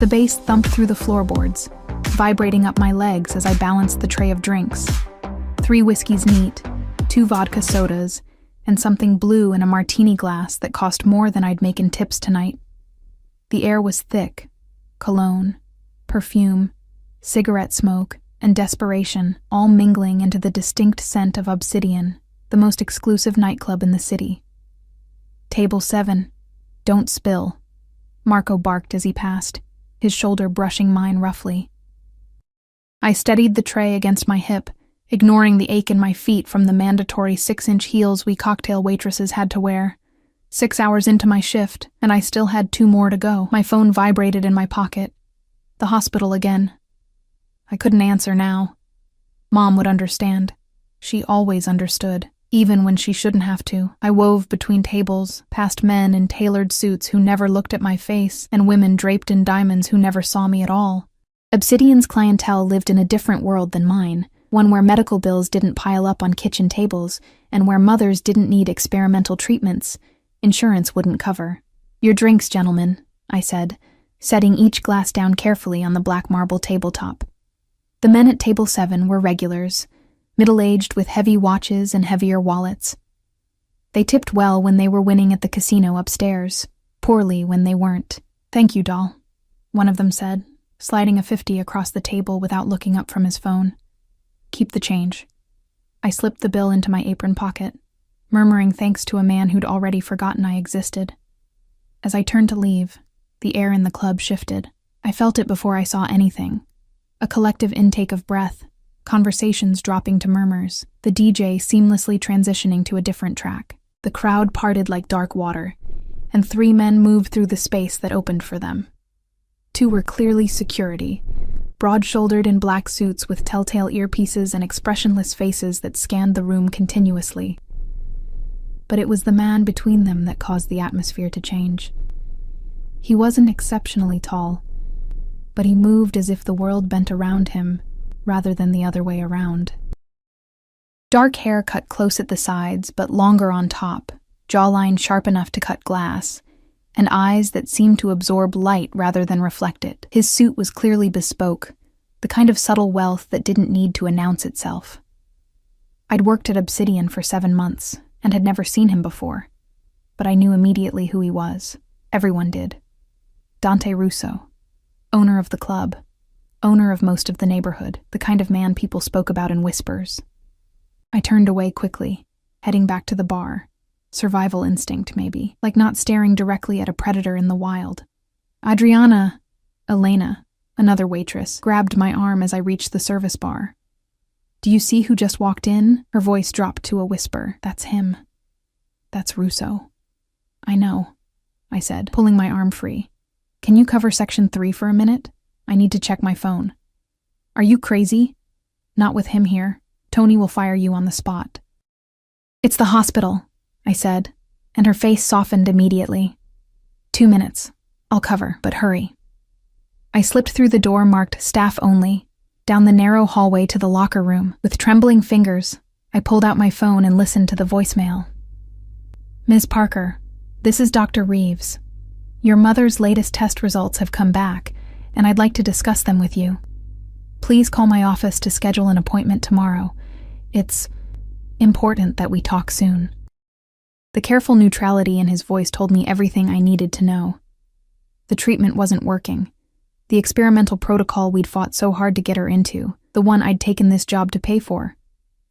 The bass thumped through the floorboards, vibrating up my legs as I balanced the tray of drinks. 3 whiskeys neat, 2 vodka sodas, and something blue in a martini glass that cost more than I'd make in tips tonight. The air was thick, cologne, perfume, cigarette smoke, and desperation, all mingling into the distinct scent of Obsidian, the most exclusive nightclub in the city. Table 7. Don't spill. Marco barked as he passed, his shoulder brushing mine roughly. I steadied the tray against my hip, ignoring the ache in my feet from the mandatory 6-inch heels we cocktail waitresses had to wear. 6 hours into my shift, and I still had 2 more to go. My phone vibrated in my pocket. The hospital again. I couldn't answer now. Mom would understand. She always understood, even when she shouldn't have to. I wove between tables, past men in tailored suits who never looked at my face, and women draped in diamonds who never saw me at all. Obsidian's clientele lived in a different world than mine, one where medical bills didn't pile up on kitchen tables, and where mothers didn't need experimental treatments insurance wouldn't cover. "Your drinks, gentlemen," I said, setting each glass down carefully on the black marble tabletop. The men at table 7 were regulars, middle-aged with heavy watches and heavier wallets. They tipped well when they were winning at the casino upstairs, poorly when they weren't. "Thank you, doll," one of them said, sliding a 50 across the table without looking up from his phone. "Keep the change." I slipped the bill into my apron pocket, murmuring thanks to a man who'd already forgotten I existed. As I turned to leave, the air in the club shifted. I felt it before I saw anything. A collective intake of breath, conversations dropping to murmurs, the DJ seamlessly transitioning to a different track. The crowd parted like dark water, and 3 men moved through the space that opened for them. 2 were clearly security, broad-shouldered in black suits with telltale earpieces and expressionless faces that scanned the room continuously. But it was the man between them that caused the atmosphere to change. He wasn't exceptionally tall, but he moved as if the world bent around him, rather than the other way around. Dark hair cut close at the sides, but longer on top, jawline sharp enough to cut glass, and eyes that seemed to absorb light rather than reflect it. His suit was clearly bespoke, the kind of subtle wealth that didn't need to announce itself. I'd worked at Obsidian for 7 months, and had never seen him before, but I knew immediately who he was. Everyone did. Dante Russo, owner of the club, owner of most of the neighborhood, the kind of man people spoke about in whispers. I turned away quickly, heading back to the bar. Survival instinct, maybe, like not staring directly at a predator in the wild. Elena, another waitress, grabbed my arm as I reached the service bar. "Do you see who just walked in?" Her voice dropped to a whisper. "That's him. That's Russo." "I know," I said, pulling my arm free. "Can you cover section 3 for a minute? I need to check my phone." "Are you crazy?" "Not with him here. Tony will fire you on the spot." "It's the hospital," I said, and her face softened immediately. 2 minutes. I'll cover, but hurry." I slipped through the door marked staff only, down the narrow hallway to the locker room. With trembling fingers, I pulled out my phone and listened to the voicemail. "Ms. Parker, this is Dr. Reeves. Your mother's latest test results have come back, and I'd like to discuss them with you. Please call my office to schedule an appointment tomorrow. It's important that we talk soon." The careful neutrality in his voice told me everything I needed to know. The treatment wasn't working. The experimental protocol we'd fought so hard to get her into, the one I'd taken this job to pay for,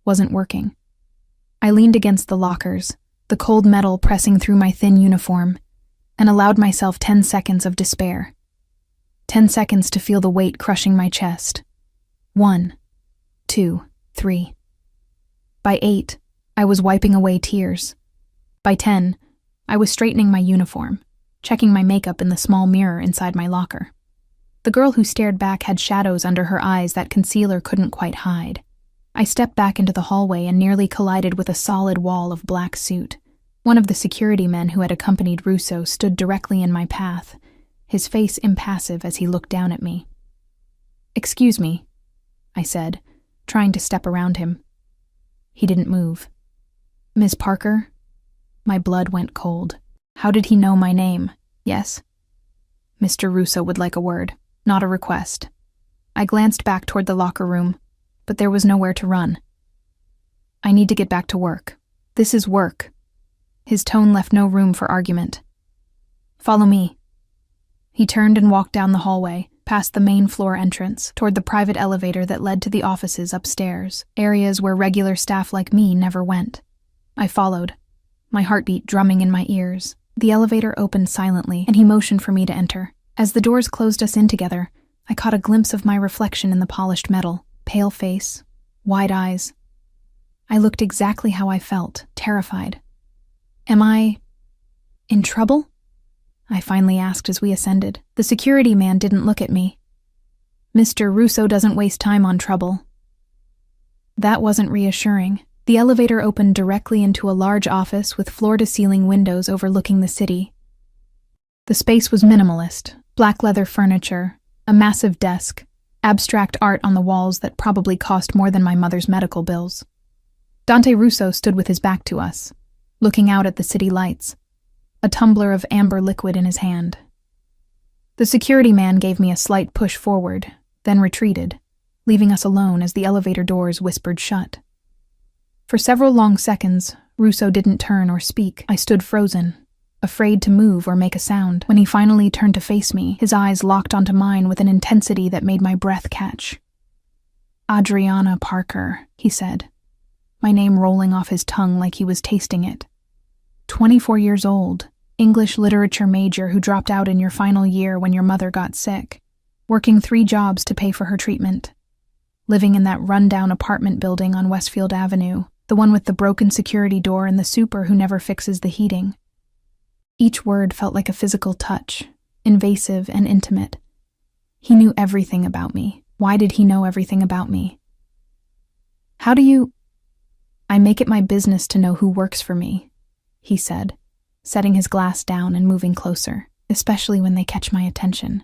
wasn't working. I leaned against the lockers, the cold metal pressing through my thin uniform, and allowed myself 10 seconds of despair. 10 seconds to feel the weight crushing my chest. 1, 2, 3. By 8, I was wiping away tears. By 10, I was straightening my uniform, checking my makeup in the small mirror inside my locker. The girl who stared back had shadows under her eyes that concealer couldn't quite hide. I stepped back into the hallway and nearly collided with a solid wall of black suit. One of the security men who had accompanied Russo stood directly in my path, his face impassive as he looked down at me. "Excuse me," I said, trying to step around him. He didn't move. "Ms. Parker?" My blood went cold. How did he know my name? Yes? Mr. Russo would like a word. not a request. I glanced back toward the locker room, but there was nowhere to run. I need to get back to work. This is work. His tone left no room for argument. Follow me. He turned and walked down the hallway, past the main floor entrance, toward the private elevator that led to the offices upstairs, areas where regular staff like me never went. I followed, my heartbeat drumming in my ears. The elevator opened silently, and he motioned for me to enter. As the doors closed us in together, I caught a glimpse of my reflection in the polished metal, pale face, wide eyes. I looked exactly how I felt, terrified. Am I in trouble? I finally asked as we ascended. The security man didn't look at me. Mr. Russo doesn't waste time on trouble. That wasn't reassuring. The elevator opened directly into a large office with floor-to-ceiling windows overlooking the city. The space was minimalist, black leather furniture, a massive desk, abstract art on the walls that probably cost more than my mother's medical bills. Dante Russo stood with his back to us, looking out at the city lights, a tumbler of amber liquid in his hand. The security man gave me a slight push forward, then retreated, leaving us alone as the elevator doors whispered shut. For several long seconds, Russo didn't turn or speak. I stood frozen, afraid to move or make a sound. When he finally turned to face me, his eyes locked onto mine with an intensity that made my breath catch. Adriana Parker, he said, my name rolling off his tongue like he was tasting it. 24 years old, English literature major who dropped out in your final year when your mother got sick, working 3 jobs to pay for her treatment, living in that rundown apartment building on Westfield Avenue, the one with the broken security door and the super who never fixes the heating. Each word felt like a physical touch, invasive and intimate. He knew everything about me. Why did he know everything about me? How do you... I make it my business to know who works for me, he said, setting his glass down and moving closer, especially when they catch my attention.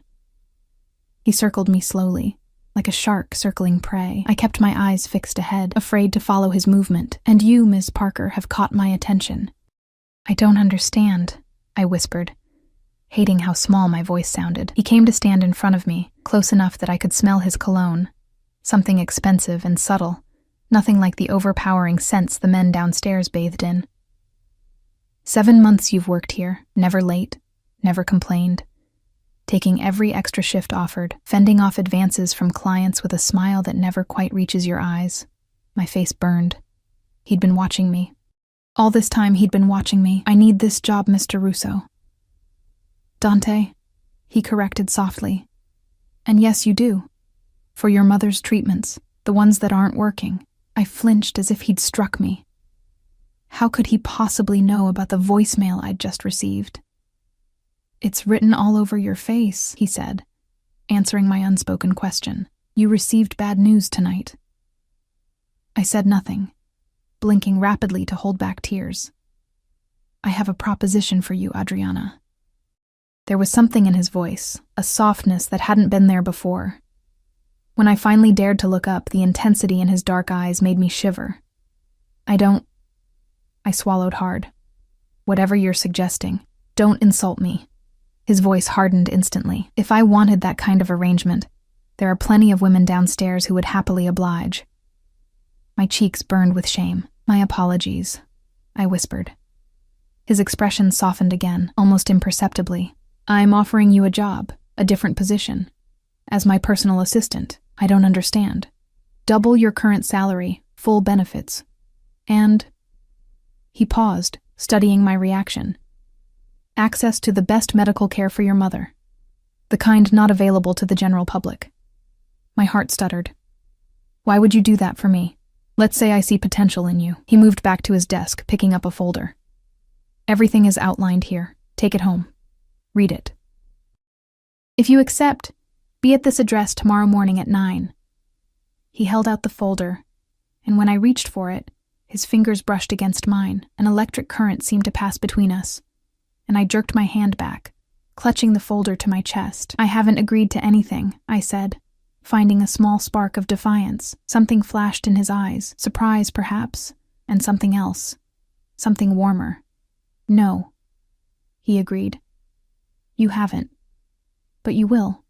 He circled me slowly, like a shark circling prey. I kept my eyes fixed ahead, afraid to follow his movement. And you, Miss Parker, have caught my attention. I don't understand, I whispered, hating how small my voice sounded. He came to stand in front of me, close enough that I could smell his cologne, something expensive and subtle, nothing like the overpowering scents the men downstairs bathed in. 7 months you've worked here, never late, never complained, taking every extra shift offered, fending off advances from clients with a smile that never quite reaches your eyes. My face burned. He'd been watching me. All this time he'd been watching me. I need this job, Mr. Russo. Dante, he corrected softly. And yes, you do. For your mother's treatments, the ones that aren't working. I flinched as if he'd struck me. How could he possibly know about the voicemail I'd just received? It's written all over your face, he said, answering my unspoken question. You received bad news tonight. I said nothing, blinking rapidly to hold back tears. I have a proposition for you, Adriana. There was something in his voice, a softness that hadn't been there before. When I finally dared to look up, the intensity in his dark eyes made me shiver. I swallowed hard. Whatever you're suggesting, don't insult me. His voice hardened instantly. If I wanted that kind of arrangement, there are plenty of women downstairs who would happily oblige. My cheeks burned with shame. My apologies, I whispered. His expression softened again, almost imperceptibly. I'm offering you a job, a different position. As my personal assistant, I don't understand. Double your current salary, full benefits. And... He paused, studying my reaction. Access to the best medical care for your mother. The kind not available to the general public. My heart stuttered. Why would you do that for me? Let's say I see potential in you. He moved back to his desk, picking up a folder. Everything is outlined here. Take it home. Read it. If you accept, be at this address tomorrow morning at 9. He held out the folder, and when I reached for it, his fingers brushed against mine. An electric current seemed to pass between us, and I jerked my hand back, clutching the folder to my chest. I haven't agreed to anything, I said, finding a small spark of defiance. Something flashed in his eyes, surprise perhaps, and something else, something warmer. No, he agreed. You haven't, but you will.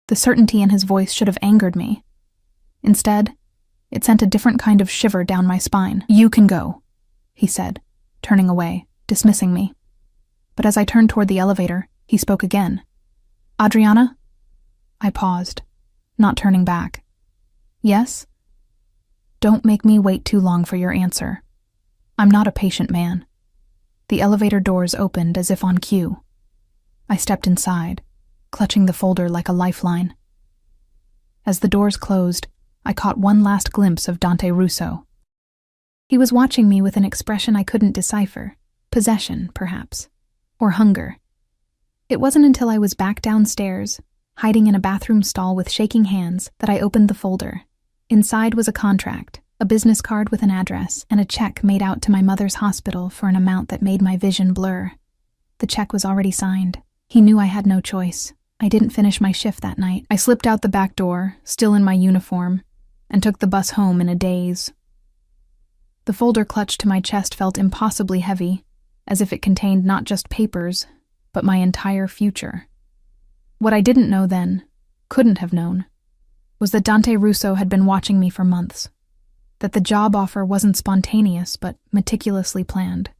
The certainty in his voice should have angered me. Instead, it sent a different kind of shiver down my spine. "You can go," he said, turning away, dismissing me. But as I turned toward the elevator, he spoke again. "Adriana?" I paused, not turning back. "Yes?" "Don't make me wait too long for your answer. I'm not a patient man." The elevator doors opened as if on cue. I stepped inside, clutching the folder like a lifeline. As the doors closed, I caught one last glimpse of Dante Russo. He was watching me with an expression I couldn't decipher. Possession, perhaps. Or hunger. It wasn't until I was back downstairs, hiding in a bathroom stall with shaking hands, that I opened the folder. Inside was a contract, a business card with an address, and a check made out to my mother's hospital for an amount that made my vision blur. The check was already signed. He knew I had no choice. I didn't finish my shift that night. I slipped out the back door, still in my uniform, and took the bus home in a daze. The folder clutched to my chest felt impossibly heavy, as if it contained not just papers, but my entire future. What I didn't know then, couldn't have known, was that Dante Russo had been watching me for months, that the job offer wasn't spontaneous but meticulously planned,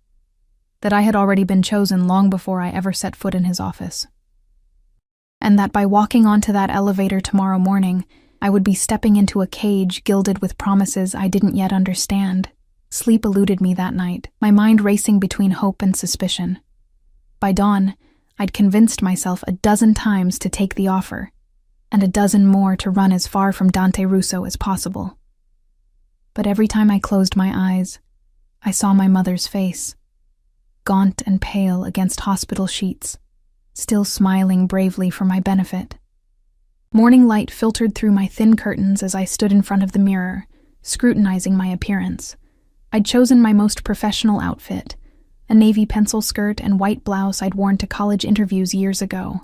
that I had already been chosen long before I ever set foot in his office, and that by walking onto that elevator tomorrow morning, I would be stepping into a cage gilded with promises I didn't yet understand. Sleep eluded me that night, my mind racing between hope and suspicion. By dawn, I'd convinced myself a dozen times to take the offer, and a dozen more to run as far from Dante Russo as possible. But every time I closed my eyes, I saw my mother's face, gaunt and pale against hospital sheets, still smiling bravely for my benefit. Morning light filtered through my thin curtains as I stood in front of the mirror, scrutinizing my appearance. I'd chosen my most professional outfit, a navy pencil skirt and white blouse I'd worn to college interviews years ago.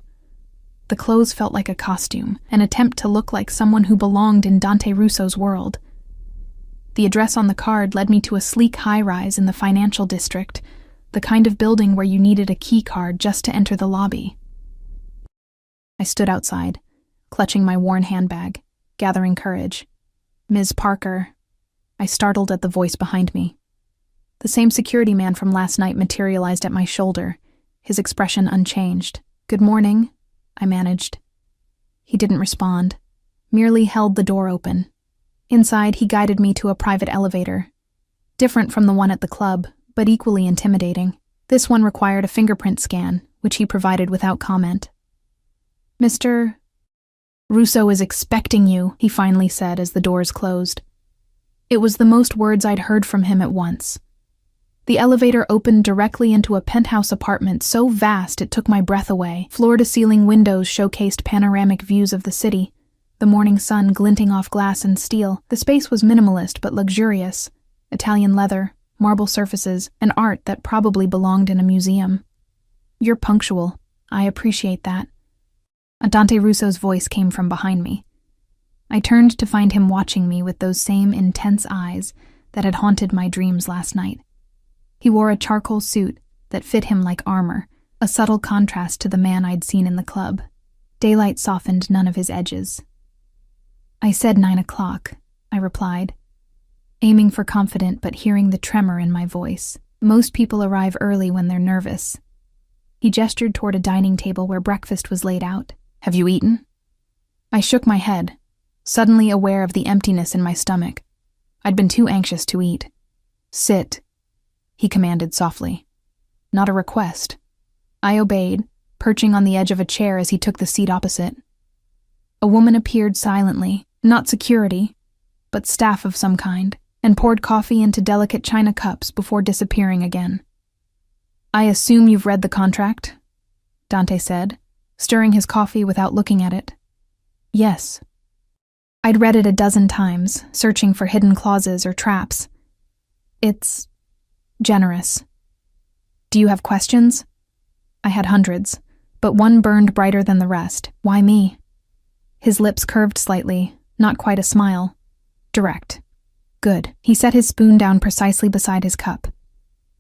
The clothes felt like a costume, an attempt to look like someone who belonged in Dante Russo's world. The address on the card led me to a sleek high-rise in the financial district, the kind of building where you needed a key card just to enter the lobby. I stood outside, clutching my worn handbag, gathering courage. "Ms. Parker," I startled at the voice behind me. The same security man from last night materialized at my shoulder, his expression unchanged. "Good morning," I managed. He didn't respond, merely held the door open. Inside, he guided me to a private elevator, different from the one at the club, but equally intimidating. This one required a fingerprint scan, which he provided without comment. "Mr. Russo is expecting you," he finally said as the doors closed. It was the most words I'd heard from him at once. The elevator opened directly into a penthouse apartment so vast it took my breath away. Floor-to-ceiling windows showcased panoramic views of the city, the morning sun glinting off glass and steel. The space was minimalist but luxurious. Italian leather, marble surfaces, and art that probably belonged in a museum. "You're punctual. I appreciate that." Dante Russo's voice came from behind me. I turned to find him watching me with those same intense eyes that had haunted my dreams last night. He wore a charcoal suit that fit him like armor, a subtle contrast to the man I'd seen in the club. Daylight softened none of his edges. "I said 9 o'clock, I replied, aiming for confident but hearing the tremor in my voice. Most people arrive early when they're nervous. He gestured toward a dining table where breakfast was laid out. "Have you eaten?" I shook my head, suddenly aware of the emptiness in my stomach. I'd been too anxious to eat. "Sit," he commanded softly. Not a request. I obeyed, perching on the edge of a chair as he took the seat opposite. A woman appeared silently, not security, but staff of some kind, and poured coffee into delicate china cups before disappearing again. "I assume you've read the contract?" Dante said, stirring his coffee without looking at it. "Yes." I'd read it a dozen times, searching for hidden clauses or traps. "It's generous. Do you have questions?" I had hundreds, but one burned brighter than the rest. "Why me?" His lips curved slightly, not quite a smile. "Direct." "Good." He set his spoon down precisely beside his cup.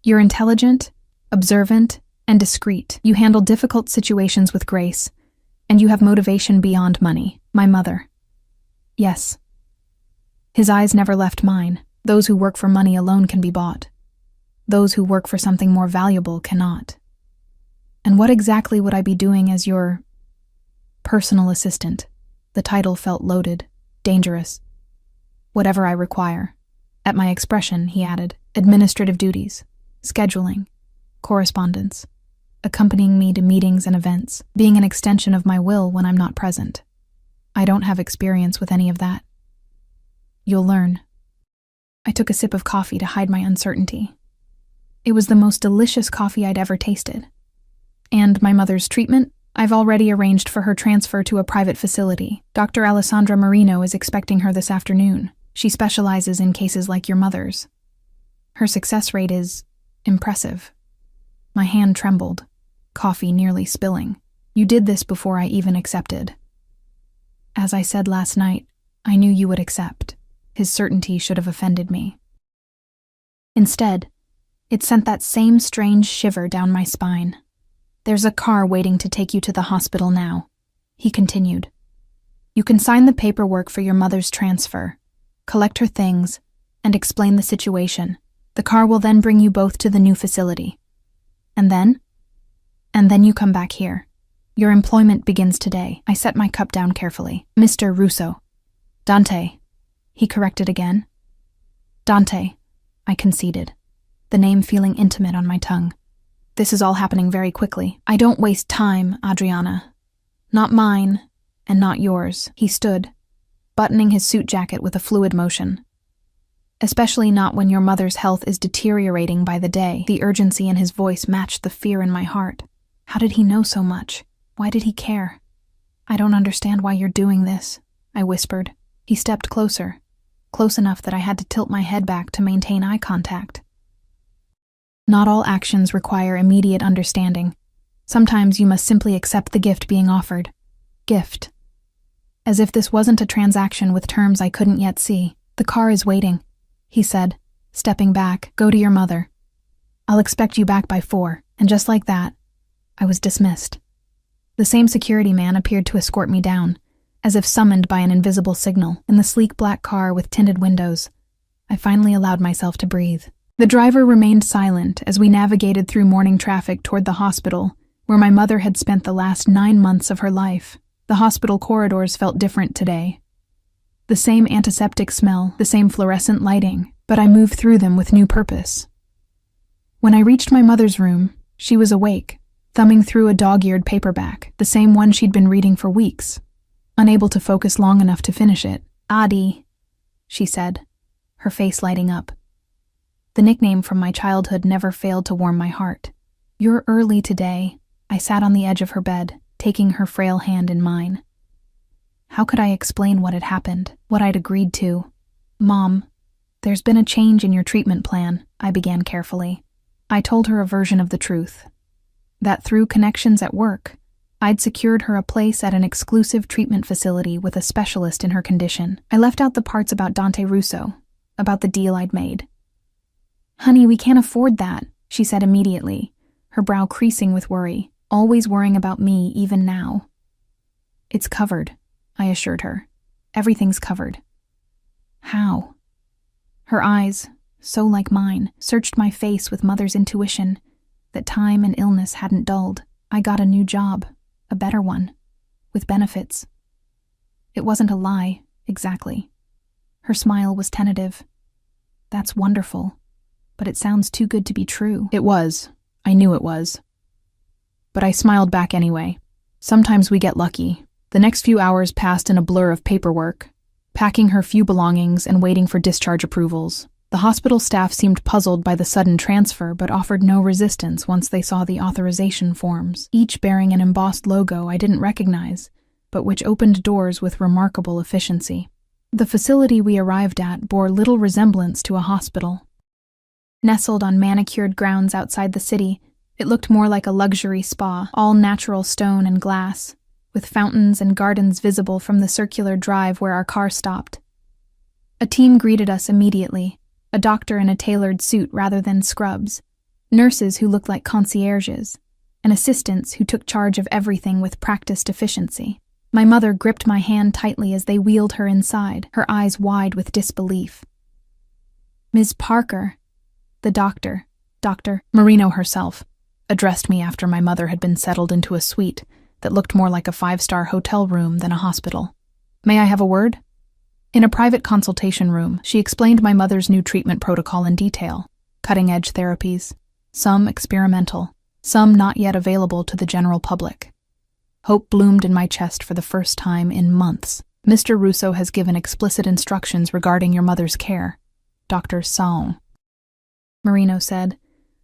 "You're intelligent, observant, and discreet. You handle difficult situations with grace, And you have motivation beyond money, my mother. Yes. His eyes never left mine. Those who work for money alone can be bought. Those who work for something more valuable cannot. And what exactly would I be doing as your personal assistant? The title felt loaded, dangerous. Whatever I require. At my expression, he added, administrative duties, scheduling, correspondence, accompanying me to meetings and events, being an extension of my will when I'm not present. I don't have experience with any of that. You'll learn. I took a sip of coffee to hide my uncertainty. It was the most delicious coffee I'd ever tasted. And my mother's treatment? I've already arranged for her transfer to a private facility. Dr. Alessandra Marino is expecting her this afternoon. She specializes in cases like your mother's. Her success rate is impressive. My hand trembled, coffee nearly spilling. You did this before I even accepted. As I said last night, I knew you would accept. His certainty should have offended me. Instead, it sent that same strange shiver down my spine. There's a car waiting to take you to the hospital now, he continued. You can sign the paperwork for your mother's transfer, collect her things, and explain the situation. The car will then bring you both to the new facility. And then? And then you come back here. Your employment begins today. I set my cup down carefully. Mr. Russo. Dante. He corrected again. Dante, I conceded, the name feeling intimate on my tongue. This is all happening very quickly. I don't waste time, Adriana. Not mine, and not yours. He stood, buttoning his suit jacket with a fluid motion. Especially not when your mother's health is deteriorating by the day. The urgency in his voice matched the fear in my heart. How did he know so much? Why did he care? I don't understand why you're doing this, I whispered. He stepped closer, close enough that I had to tilt my head back to maintain eye contact. Not all actions require immediate understanding. Sometimes you must simply accept the gift being offered. Gift. As if this wasn't a transaction with terms I couldn't yet see. The car is waiting, he said, stepping back. Go to your mother. I'll expect you back by 4, and just like that, I was dismissed. The same security man appeared to escort me down, as if summoned by an invisible signal. In the sleek black car with tinted windows, I finally allowed myself to breathe. The driver remained silent as we navigated through morning traffic toward the hospital, where my mother had spent the last 9 months of her life. The hospital corridors felt different today. The same antiseptic smell, the same fluorescent lighting, but I moved through them with new purpose. When I reached my mother's room, she was awake, thumbing through a dog-eared paperback, the same one she'd been reading for weeks, unable to focus long enough to finish it. Adi, she said, her face lighting up. The nickname from my childhood never failed to warm my heart. You're early today. I sat on the edge of her bed, taking her frail hand in mine. How could I explain what had happened, what I'd agreed to? Mom, there's been a change in your treatment plan, I began carefully. I told her a version of the truth. That through connections at work, I'd secured her a place at an exclusive treatment facility with a specialist in her condition. I left out the parts about Dante Russo, about the deal I'd made. Honey, we can't afford that, she said immediately, her brow creasing with worry, always worrying about me even now. It's covered, I assured her. Everything's covered. How? Her eyes, so like mine, searched my face with mother's intuition that time and illness hadn't dulled. I got a new job, a better one, with benefits. It wasn't a lie, exactly. Her smile was tentative. That's wonderful, but it sounds too good to be true. It was. I knew it was. But I smiled back anyway. Sometimes we get lucky. The next few hours passed in a blur of paperwork, packing her few belongings and waiting for discharge approvals. The hospital staff seemed puzzled by the sudden transfer but offered no resistance once they saw the authorization forms, each bearing an embossed logo I didn't recognize, but which opened doors with remarkable efficiency. The facility we arrived at bore little resemblance to a hospital. Nestled on manicured grounds outside the city, it looked more like a luxury spa, all natural stone and glass, with fountains and gardens visible from the circular drive where our car stopped. A team greeted us immediately, a doctor in a tailored suit rather than scrubs, nurses who looked like concierges, and assistants who took charge of everything with practiced efficiency. My mother gripped my hand tightly as they wheeled her inside, her eyes wide with disbelief. "Ms. Parker," the doctor, Dr. Marino herself, addressed me after my mother had been settled into a suite that looked more like a 5-star hotel room than a hospital. "May I have a word?" In a private consultation room, she explained my mother's new treatment protocol in detail. Cutting-edge therapies, some experimental, some not yet available to the general public. Hope bloomed in my chest for the first time in months. "Mr. Russo has given explicit instructions regarding your mother's care," Dr. Saung, Marino said,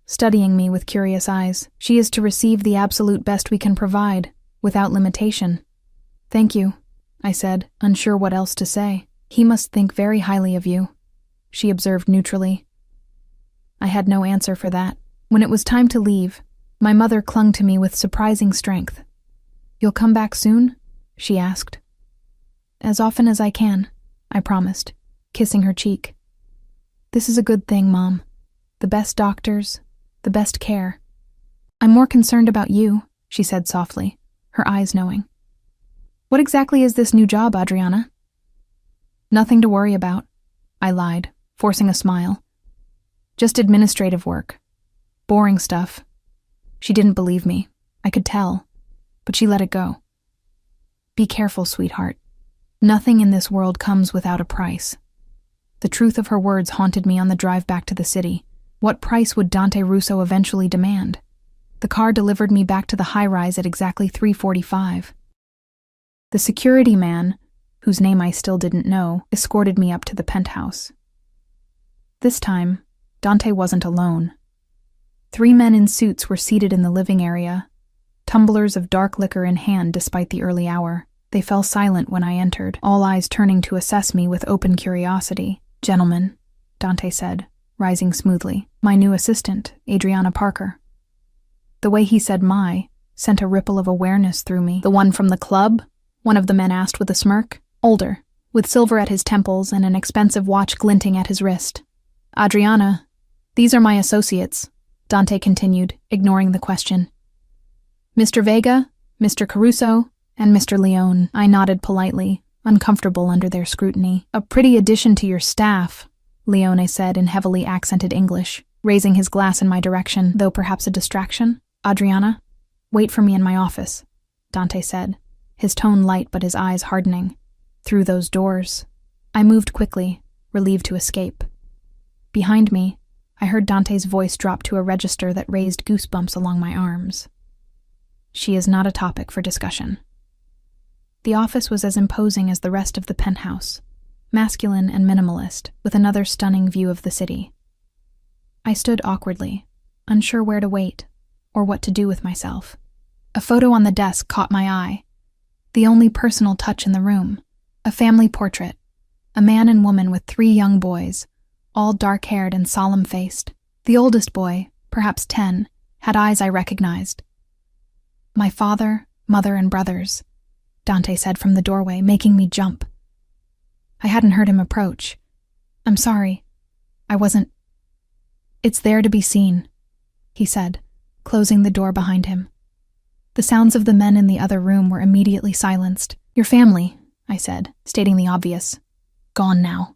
studying me with curious eyes. "She is to receive the absolute best we can provide, without limitation." "Thank you," I said, unsure what else to say. "He must think very highly of you," she observed neutrally. I had no answer for that. When it was time to leave, my mother clung to me with surprising strength. "You'll come back soon?" she asked. "As often as I can," I promised, kissing her cheek. "This is a good thing, Mom. The best doctors, the best care." "I'm more concerned about you," she said softly, her eyes knowing. "What exactly is this new job, Adriana?" "Nothing to worry about," I lied, forcing a smile. "Just administrative work. Boring stuff." She didn't believe me. I could tell. But she let it go. "Be careful, sweetheart. Nothing in this world comes without a price." The truth of her words haunted me on the drive back to the city. What price would Dante Russo eventually demand? The car delivered me back to the high-rise at exactly 3:45. The security man, whose name I still didn't know, escorted me up to the penthouse. This time, Dante wasn't alone. 3 men in suits were seated in the living area, tumblers of dark liquor in hand despite the early hour. They fell silent when I entered, all eyes turning to assess me with open curiosity. "Gentlemen," Dante said, rising smoothly, "my new assistant, Adriana Parker." The way he said "my" sent a ripple of awareness through me. "The one from the club?" one of the men asked with a smirk. Older, with silver at his temples and an expensive watch glinting at his wrist. "Adriana, these are my associates," Dante continued, ignoring the question. "Mr. Vega, Mr. Caruso, and Mr. Leone." I nodded politely, uncomfortable under their scrutiny. "A pretty addition to your staff," Leone said in heavily accented English, raising his glass in my direction, though perhaps a distraction. "Adriana, wait for me in my office," Dante said, his tone light but his eyes hardening. "Through those doors." I moved quickly, relieved to escape. Behind me, I heard Dante's voice drop to a register that raised goosebumps along my arms. "She is not a topic for discussion." The office was as imposing as the rest of the penthouse, masculine and minimalist, with another stunning view of the city. I stood awkwardly, unsure where to wait, or what to do with myself. A photo on the desk caught my eye, the only personal touch in the room. A family portrait, a man and woman with 3 young boys, all dark-haired and solemn-faced. The oldest boy, perhaps 10, had eyes I recognized. "My father, mother, and brothers," Dante said from the doorway, making me jump. I hadn't heard him approach. "I'm sorry. I wasn't—" "It's there to be seen," he said, closing the door behind him. The sounds of the men in the other room were immediately silenced. "Your family," I said, stating the obvious. "Gone now."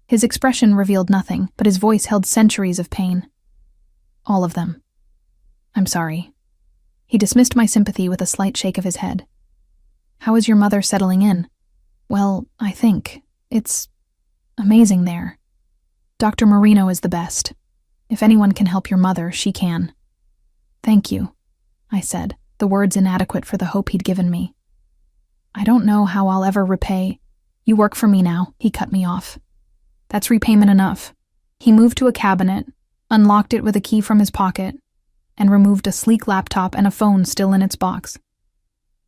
His expression revealed nothing, but his voice held centuries of pain. "All of them. I'm sorry." He dismissed my sympathy with a slight shake of his head. "How is your mother settling in?" "Well, I think it's amazing there. Dr. Marino is the best. If anyone can help your mother, she can." "Thank you," I said, the words inadequate for the hope he'd given me. "I don't know how I'll ever repay—" "You work for me now," he cut me off. "That's repayment enough." He moved to a cabinet, unlocked it with a key from his pocket, and removed a sleek laptop and a phone still in its box.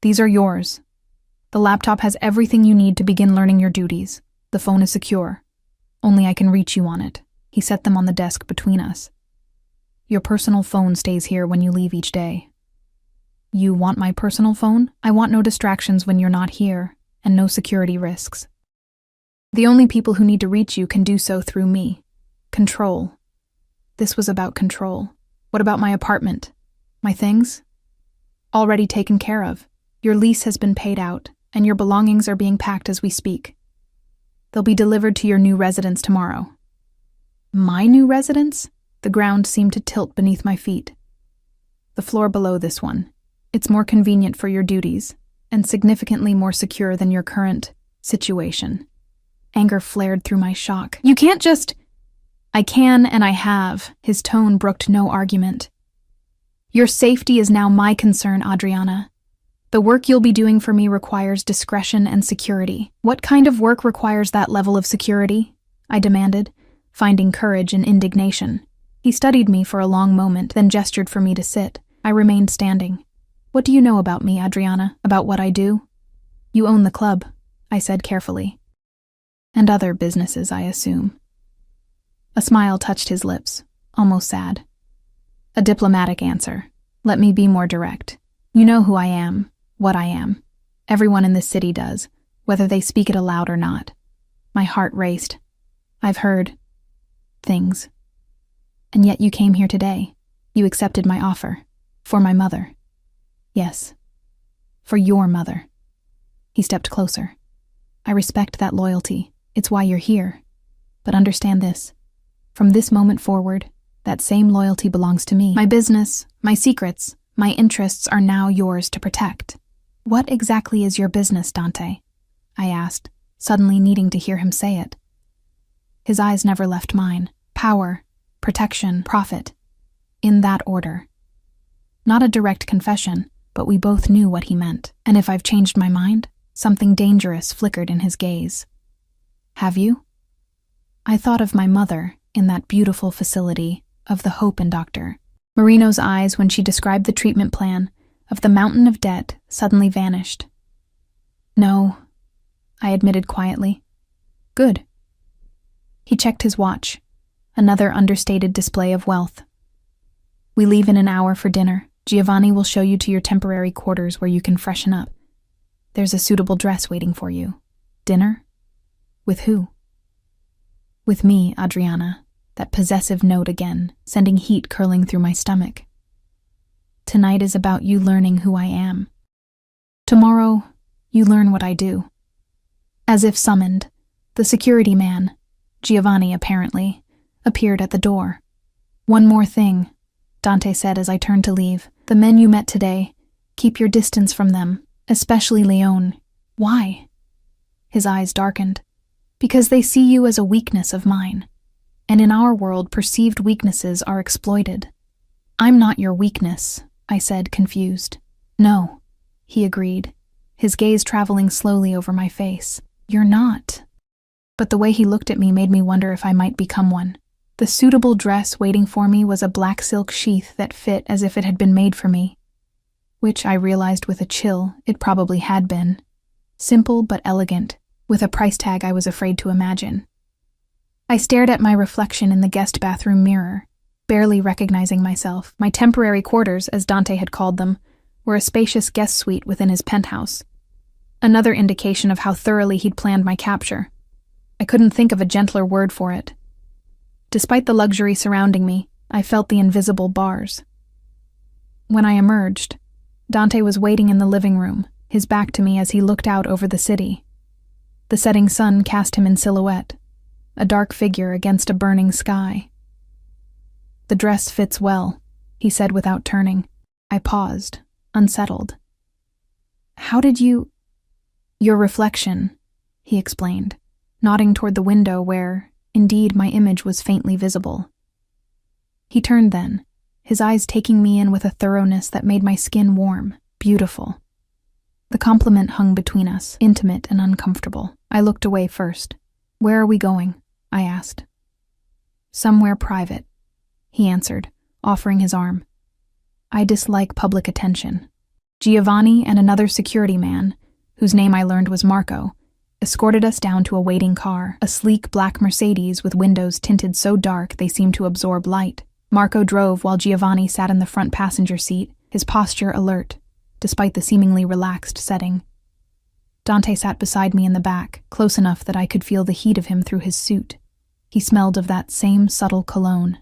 "These are yours. The laptop has everything you need to begin learning your duties. The phone is secure. Only I can reach you on it." He set them on the desk between us. "Your personal phone stays here when you leave each day." "You want my personal phone?" "I want no distractions when you're not here, and no security risks. The only people who need to reach you can do so through me. Control." This was about control. What about my apartment? My things? Already taken care of. Your lease has been paid out, and your belongings are being packed as we speak. They'll be delivered to your new residence tomorrow. My new residence? The ground seemed to tilt beneath my feet. The floor below this one. It's more convenient for your duties, and significantly more secure than your current situation. Anger flared through my shock. You can't just... I can and I have. His tone brooked no argument. Your safety is now my concern, Adriana. The work you'll be doing for me requires discretion and security. What kind of work requires that level of security? I demanded, finding courage in indignation. He studied me for a long moment, then gestured for me to sit. I remained standing. What do you know about me, Adriana? About what I do? You own the club, I said carefully. And other businesses, I assume. A smile touched his lips, almost sad. A diplomatic answer. Let me be more direct. You know who I am, what I am. Everyone in this city does, whether they speak it aloud or not. My heart raced. I've heard things. And yet you came here today. You accepted my offer. For my mother. Yes. For your mother. He stepped closer. I respect that loyalty. It's why you're here. But understand this. From this moment forward, that same loyalty belongs to me. My business, my secrets, my interests are now yours to protect. What exactly is your business, Dante? I asked, suddenly needing to hear him say it. His eyes never left mine. Power, protection, profit. In that order. Not a direct confession, but we both knew what he meant. And if I've changed my mind, something dangerous flickered in his gaze. Have you? I thought of my mother in that beautiful facility of the Hope and Doctor. Marino's eyes, when she described the treatment plan of the mountain of debt, suddenly vanished. No, I admitted quietly. Good. He checked his watch, another understated display of wealth. We leave in an hour for dinner. Giovanni will show you to your temporary quarters where you can freshen up. There's a suitable dress waiting for you. Dinner? With who? With me, Adriana. That possessive note again, sending heat curling through my stomach. Tonight is about you learning who I am. Tomorrow, you learn what I do. As if summoned, the security man, Giovanni apparently, appeared at the door. One more thing, Dante said as I turned to leave. The men you met today, keep your distance from them, especially Leone. Why? His eyes darkened. Because they see you as a weakness of mine. And in our world, perceived weaknesses are exploited. I'm not your weakness, I said, confused. No, he agreed, his gaze traveling slowly over my face. You're not. But the way he looked at me made me wonder if I might become one. The suitable dress waiting for me was a black silk sheath that fit as if it had been made for me. Which I realized with a chill it probably had been. Simple but elegant, with a price tag I was afraid to imagine. I stared at my reflection in the guest bathroom mirror, barely recognizing myself. My temporary quarters, as Dante had called them, were a spacious guest suite within his penthouse. Another indication of how thoroughly he'd planned my capture. I couldn't think of a gentler word for it. Despite the luxury surrounding me, I felt the invisible bars. When I emerged, Dante was waiting in the living room, his back to me as he looked out over the city. The setting sun cast him in silhouette, a dark figure against a burning sky. The dress fits well, he said without turning. I paused, unsettled. How did you... Your reflection, he explained, nodding toward the window where, indeed, my image was faintly visible. He turned then, his eyes taking me in with a thoroughness that made my skin warm, beautiful. The compliment hung between us, intimate and uncomfortable. I looked away first. Where are we going? I asked. Somewhere private, he answered, offering his arm. I dislike public attention. Giovanni and another security man, whose name I learned was Marco, escorted us down to a waiting car, a sleek black Mercedes with windows tinted so dark they seemed to absorb light. Marco drove while Giovanni sat in the front passenger seat, his posture alert, despite the seemingly relaxed setting. Dante sat beside me in the back, close enough that I could feel the heat of him through his suit. He smelled of that same subtle cologne.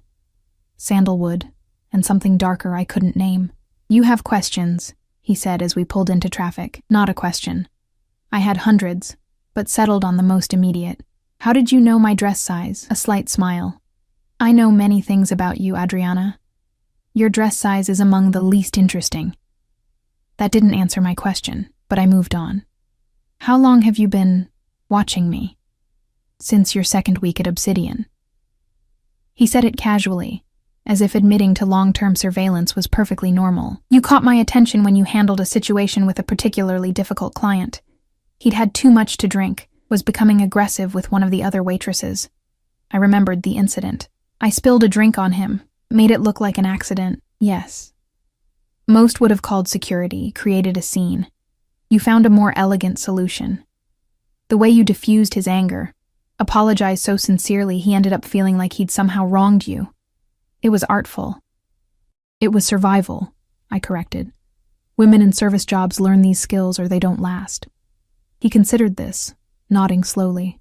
Sandalwood, and something darker I couldn't name. You have questions, he said as we pulled into traffic. Not a question. I had hundreds, but settled on the most immediate. How did you know my dress size? A slight smile. I know many things about you, Adriana. Your dress size is among the least interesting. That didn't answer my question, but I moved on. How long have you been watching me? Since your second week at Obsidian. He said it casually, as if admitting to long-term surveillance was perfectly normal. You caught my attention when you handled a situation with a particularly difficult client. He'd had too much to drink, was becoming aggressive with one of the other waitresses. I remembered the incident. I spilled a drink on him, made it look like an accident. Yes. Most would have called security, created a scene. You found a more elegant solution. The way you diffused his anger, apologized so sincerely he ended up feeling like he'd somehow wronged you. It was artful. It was survival, I corrected. Women in service jobs learn these skills or they don't last. He considered this, nodding slowly.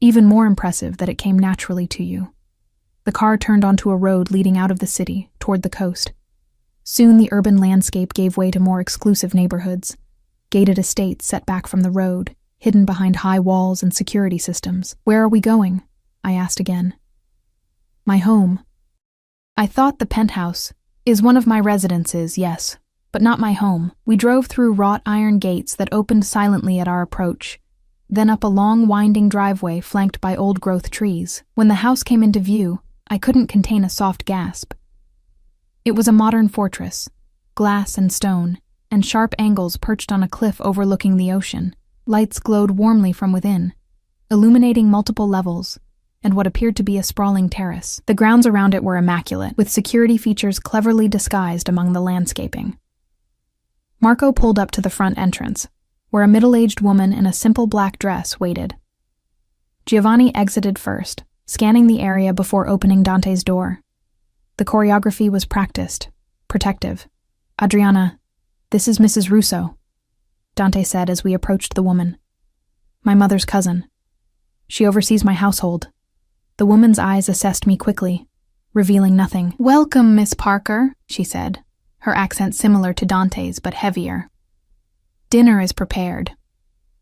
Even more impressive that it came naturally to you. The car turned onto a road leading out of the city, toward the coast. Soon the urban landscape gave way to more exclusive neighborhoods, gated estates set back from the road, hidden behind high walls and security systems. Where are we going? I asked again. My home. I thought the penthouse is one of my residences, yes, but not my home. We drove through wrought iron gates that opened silently at our approach, then up a long winding driveway flanked by old-growth trees. When the house came into view, I couldn't contain a soft gasp. It was a modern fortress, glass and stone, and sharp angles perched on a cliff overlooking the ocean. Lights glowed warmly from within, illuminating multiple levels, and what appeared to be a sprawling terrace. The grounds around it were immaculate, with security features cleverly disguised among the landscaping. Marco pulled up to the front entrance, where a middle-aged woman in a simple black dress waited. Giovanni exited first, scanning the area before opening Dante's door. The choreography was practiced, protective. Adriana, this is Mrs. Russo, Dante said as we approached the woman. My mother's cousin. She oversees my household. The woman's eyes assessed me quickly, revealing nothing. Welcome, Miss Parker, she said, her accent similar to Dante's but heavier. Dinner is prepared.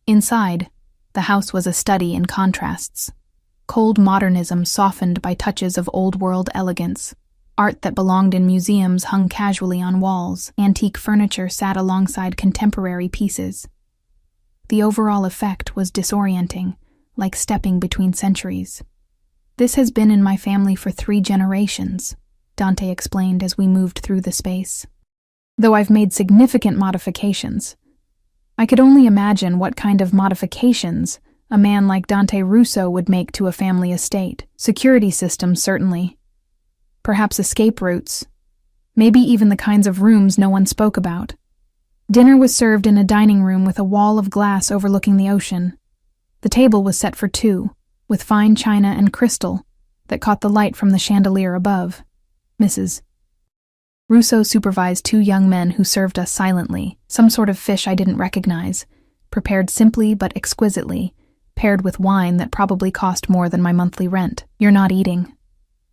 Inside, the house was a study in contrasts. Cold modernism softened by touches of old-world elegance. Art that belonged in museums hung casually on walls. Antique furniture sat alongside contemporary pieces. The overall effect was disorienting, like stepping between centuries. This has been in my family for 3 generations, Dante explained as we moved through the space. Though I've made significant modifications. I could only imagine what kind of modifications a man like Dante Russo would make to a family estate. Security systems, certainly. Perhaps escape routes. Maybe even the kinds of rooms no one spoke about. Dinner was served in a dining room with a wall of glass overlooking the ocean. The table was set for 2, with fine china and crystal that caught the light from the chandelier above. Mrs. Russo supervised 2 young men who served us silently, some sort of fish I didn't recognize, prepared simply but exquisitely, paired with wine that probably cost more than my monthly rent. You're not eating,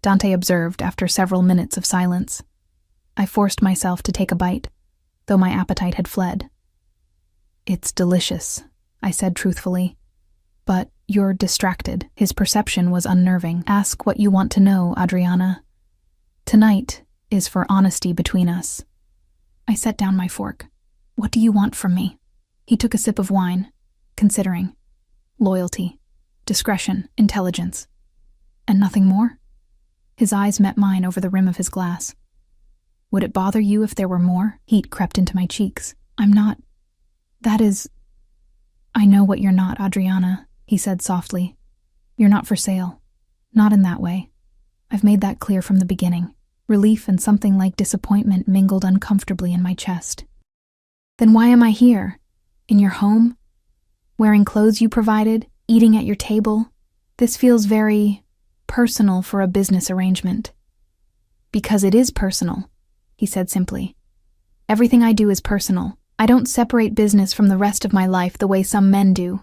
Dante observed after several minutes of silence. I forced myself to take a bite, though my appetite had fled. It's delicious, I said truthfully. But you're distracted. His perception was unnerving. Ask what you want to know, Adriana. Tonight is for honesty between us. I set down my fork. What do you want from me? He took a sip of wine, considering. Loyalty, discretion, intelligence. And nothing more? His eyes met mine over the rim of his glass. Would it bother you if there were more? Heat crept into my cheeks. I'm not. That is. I know what you're not, Adriana, he said softly. You're not for sale. Not in that way. I've made that clear from the beginning. Relief and something like disappointment mingled uncomfortably in my chest. Then why am I here? In your home? Wearing clothes you provided? Eating at your table? This feels very personal for a business arrangement. Because it is personal, he said simply. Everything I do is personal. I don't separate business from the rest of my life the way some men do.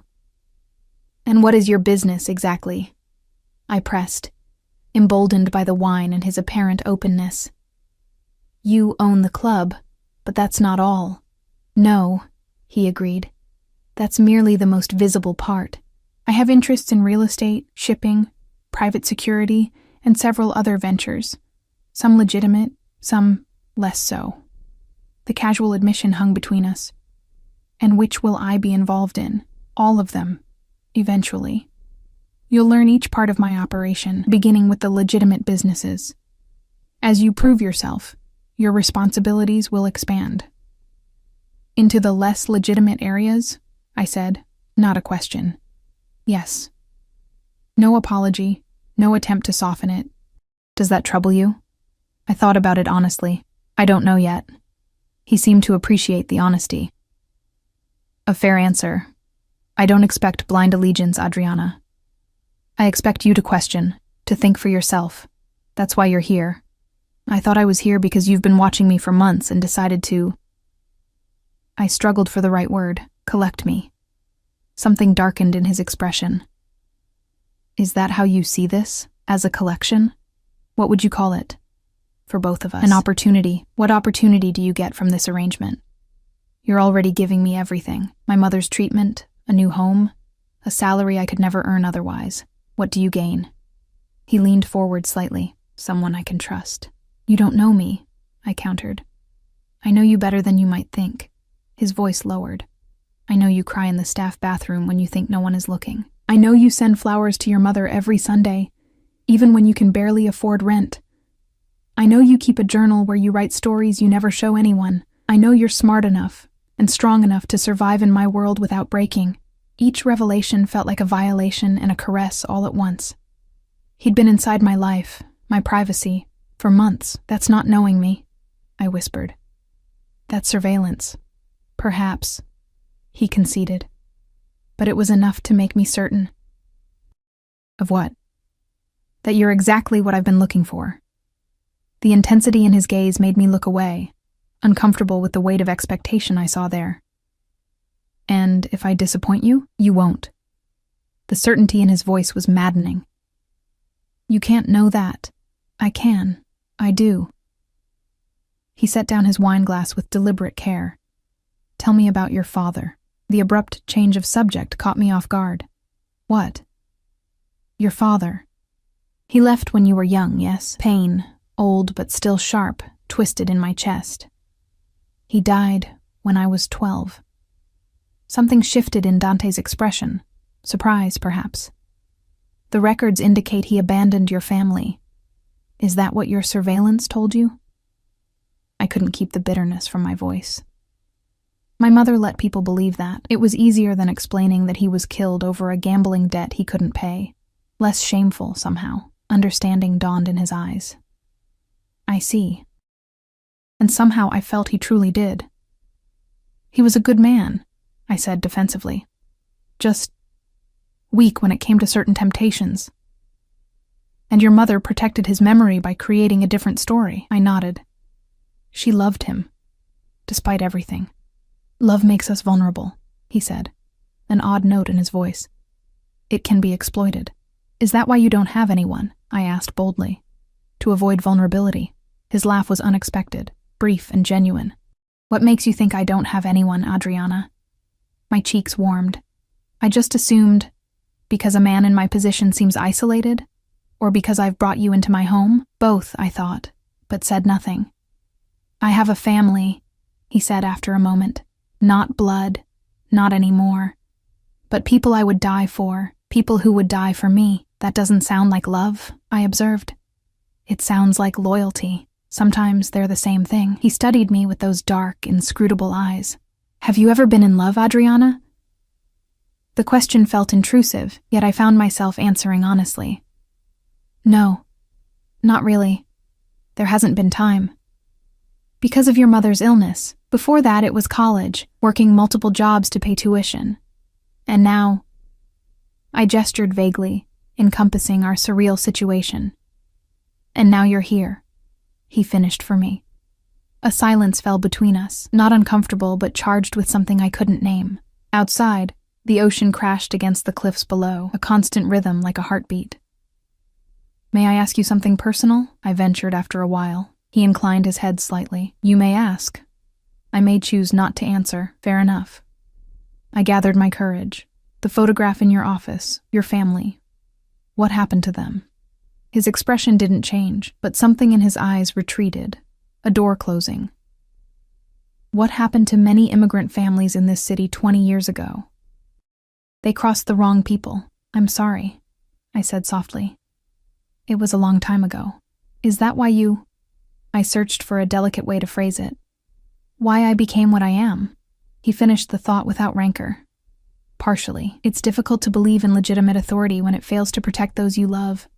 And what is your business, exactly? I pressed, emboldened by the wine and his apparent openness. You own the club, But that's not all. No, he agreed. That's merely the most visible part. I have interests in real estate, shipping, private security, and several other ventures. Some legitimate, some less so. The casual admission hung between us. And which will I be involved in? All of them, eventually. You'll learn each part of my operation, beginning with the legitimate businesses. As you prove yourself, your responsibilities will expand. Into the less legitimate areas? I said, not a question. Yes. No apology, no attempt to soften it. Does that trouble you? I thought about it honestly. I don't know yet. He seemed to appreciate the honesty. A fair answer. I don't expect blind allegiance, Adriana. I expect you to question, to think for yourself. That's why you're here. I thought I was here because you've been watching me for months and decided to... I struggled for the right word. Collect me. Something darkened in his expression. Is that how you see this? As a collection? What would you call it? For both of us. An opportunity. What opportunity do you get from this arrangement? You're already giving me everything. My mother's treatment, a new home, a salary I could never earn otherwise. What do you gain? He leaned forward slightly. Someone I can trust. You don't know me, I countered. I know you better than you might think. His voice lowered. I know you cry in the staff bathroom when you think no one is looking. I know you send flowers to your mother every Sunday, even when you can barely afford rent. I know you keep a journal where you write stories you never show anyone. I know you're smart enough and strong enough to survive in my world without breaking. Each revelation felt like a violation and a caress all at once. He'd been inside my life, my privacy, for months. That's not knowing me, I whispered. That's surveillance. Perhaps, he conceded. But it was enough to make me certain. Of what? That you're exactly what I've been looking for. The intensity in his gaze made me look away, uncomfortable with the weight of expectation I saw there. And if I disappoint you, you won't. The certainty in his voice was maddening. You can't know that. I can. I do. He set down his wine glass with deliberate care. Tell me about your father. The abrupt change of subject caught me off guard. What? Your father. He left when you were young, yes? Pain, old but still sharp, twisted in my chest. He died when I was 12. Something shifted in Dante's expression. Surprise, perhaps. The records indicate he abandoned your family. Is that what your surveillance told you? I couldn't keep the bitterness from my voice. My mother let people believe that. It was easier than explaining that he was killed over a gambling debt he couldn't pay. Less shameful, somehow. Understanding dawned in his eyes. I see. And somehow I felt he truly did. He was a good man, I said defensively. Just weak when it came to certain temptations. And your mother protected his memory by creating a different story. I nodded. She loved him, despite everything. Love makes us vulnerable, he said, an odd note in his voice. It can be exploited. Is that why you don't have anyone? I asked boldly. To avoid vulnerability. His laugh was unexpected, brief and genuine. What makes you think I don't have anyone, Adriana? My cheeks warmed. I just assumed, because a man in my position seems isolated, or because I've brought you into my home? Both, I thought, but said nothing. I have a family, he said after a moment. Not blood, not anymore. But people I would die for, people who would die for me. That doesn't sound like love, I observed. It sounds like loyalty. Sometimes they're the same thing. He studied me with those dark, inscrutable eyes. Have you ever been in love, Adriana? The question felt intrusive, yet I found myself answering honestly. No, not really. There hasn't been time. Because of your mother's illness. Before that, it was college, working multiple jobs to pay tuition. And now... I gestured vaguely, encompassing our surreal situation. And now you're here, he finished for me. A silence fell between us, not uncomfortable but charged with something I couldn't name. Outside, the ocean crashed against the cliffs below, a constant rhythm like a heartbeat. May I ask you something personal? I ventured after a while. He inclined his head slightly. You may ask. I may choose not to answer, fair enough. I gathered my courage. The photograph in your office, your family. What happened to them? His expression didn't change, but something in his eyes retreated, a door closing. What happened to many immigrant families in this city 20 years ago? They crossed the wrong people. I'm sorry, I said softly. It was a long time ago. Is that why you... I searched for a delicate way to phrase it. Why I became what I am? He finished the thought without rancor. Partially. It's difficult to believe in legitimate authority when it fails to protect those you love.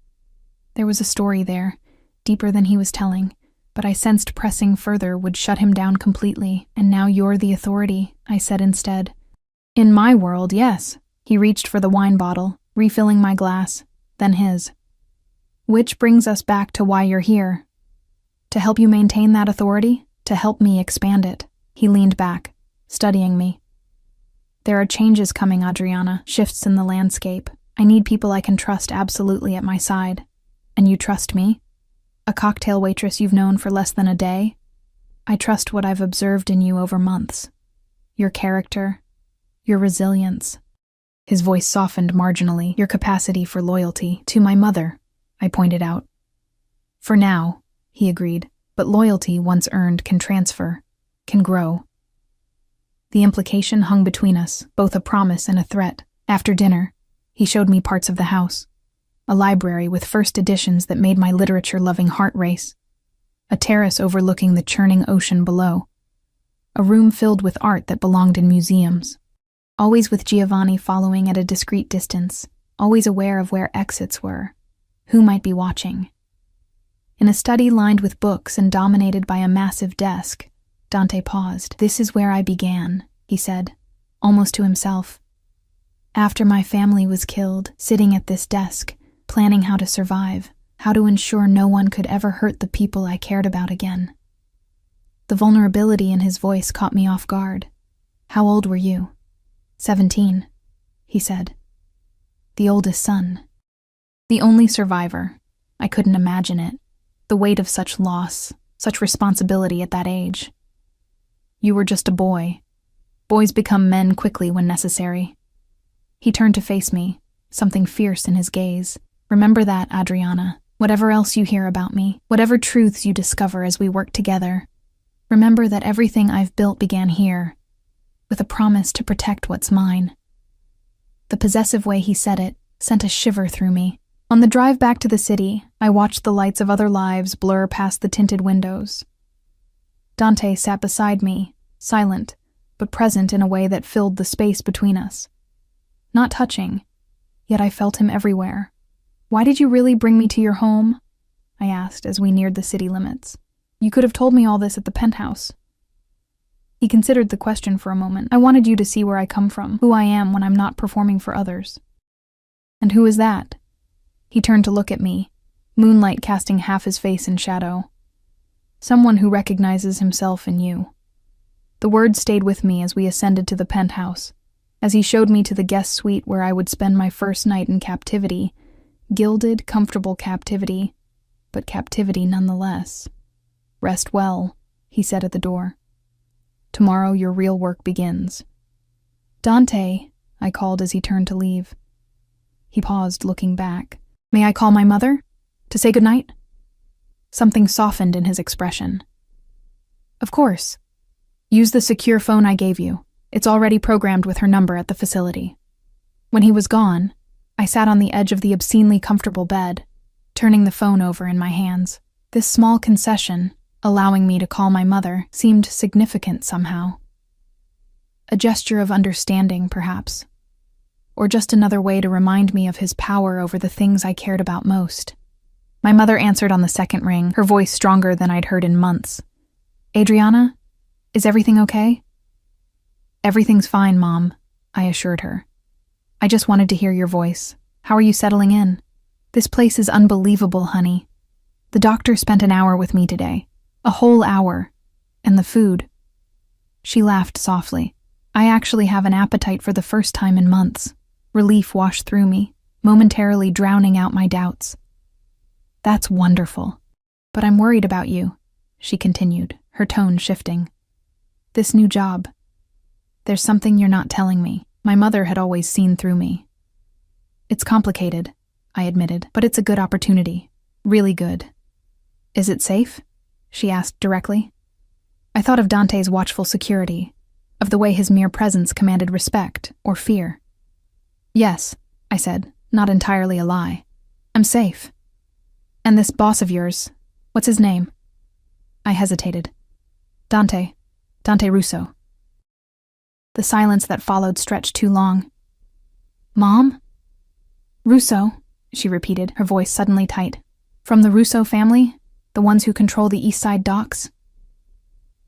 There was a story there, deeper than he was telling, but I sensed pressing further would shut him down completely, and now you're the authority, I said instead. In my world, yes. He reached for the wine bottle, refilling my glass, then his. Which brings us back to why you're here. To help you maintain that authority? To help me expand it. He leaned back, studying me. There are changes coming, Adriana, shifts in the landscape. I need people I can trust absolutely at my side. And you trust me? A cocktail waitress you've known for less than a day? I trust what I've observed in you over months. Your character, your resilience. His voice softened marginally. Your capacity for loyalty. To my mother, I pointed out. For now, he agreed, but loyalty once earned can transfer, can grow. The implication hung between us, both a promise and a threat. After dinner, he showed me parts of the house. A library with first editions that made my literature-loving heart race. A terrace overlooking the churning ocean below. A room filled with art that belonged in museums. Always with Giovanni following at a discreet distance, always aware of where exits were, who might be watching. In a study lined with books and dominated by a massive desk, Dante paused. This is where I began, he said, almost to himself. After my family was killed, sitting at this desk, planning how to survive, how to ensure no one could ever hurt the people I cared about again. The vulnerability in his voice caught me off guard. How old were you? 17, he said. The oldest son. The only survivor. I couldn't imagine it. The weight of such loss, such responsibility at that age. You were just a boy. Boys become men quickly when necessary. He turned to face me, something fierce in his gaze. Remember that, Adriana. Whatever else you hear about me, whatever truths you discover as we work together, remember that everything I've built began here, with a promise to protect what's mine. The possessive way he said it sent a shiver through me. On the drive back to the city, I watched the lights of other lives blur past the tinted windows. Dante sat beside me, silent, but present in a way that filled the space between us. Not touching, yet I felt him everywhere. Why did you really bring me to your home? I asked as we neared the city limits. You could have told me all this at the penthouse. He considered the question for a moment. I wanted you to see where I come from, who I am when I'm not performing for others. And who is that? He turned to look at me, moonlight casting half his face in shadow. Someone who recognizes himself in you. The words stayed with me as we ascended to the penthouse, as he showed me to the guest suite where I would spend my first night in captivity. Gilded, comfortable captivity, but captivity nonetheless. Rest well, he said at the door. Tomorrow your real work begins. Dante, I called as he turned to leave. He paused, looking back. May I call my mother? To say goodnight? Something softened in his expression. Of course. Use the secure phone I gave you. It's already programmed with her number at the facility. When he was gone, I sat on the edge of the obscenely comfortable bed, turning the phone over in my hands. This small concession, allowing me to call my mother, seemed significant somehow. A gesture of understanding, perhaps. Or just another way to remind me of his power over the things I cared about most. My mother answered on the second ring, her voice stronger than I'd heard in months. Adriana, is everything okay? Everything's fine, Mom, I assured her. I just wanted to hear your voice. How are you settling in? This place is unbelievable, honey. The doctor spent an hour with me today. A whole hour. And the food. She laughed softly. I actually have an appetite for the first time in months. Relief washed through me, momentarily drowning out my doubts. That's wonderful. But I'm worried about you, she continued, her tone shifting. This new job. There's something you're not telling me. My mother had always seen through me. It's complicated, I admitted, but it's a good opportunity. Really good. Is it safe? She asked directly. I thought of Dante's watchful security, of the way his mere presence commanded respect or fear. Yes, I said, not entirely a lie. I'm safe. And this boss of yours, what's his name? I hesitated. Dante Russo. The silence that followed stretched too long. Mom? Russo, she repeated, her voice suddenly tight. From the Russo family? The ones who control the East Side docks?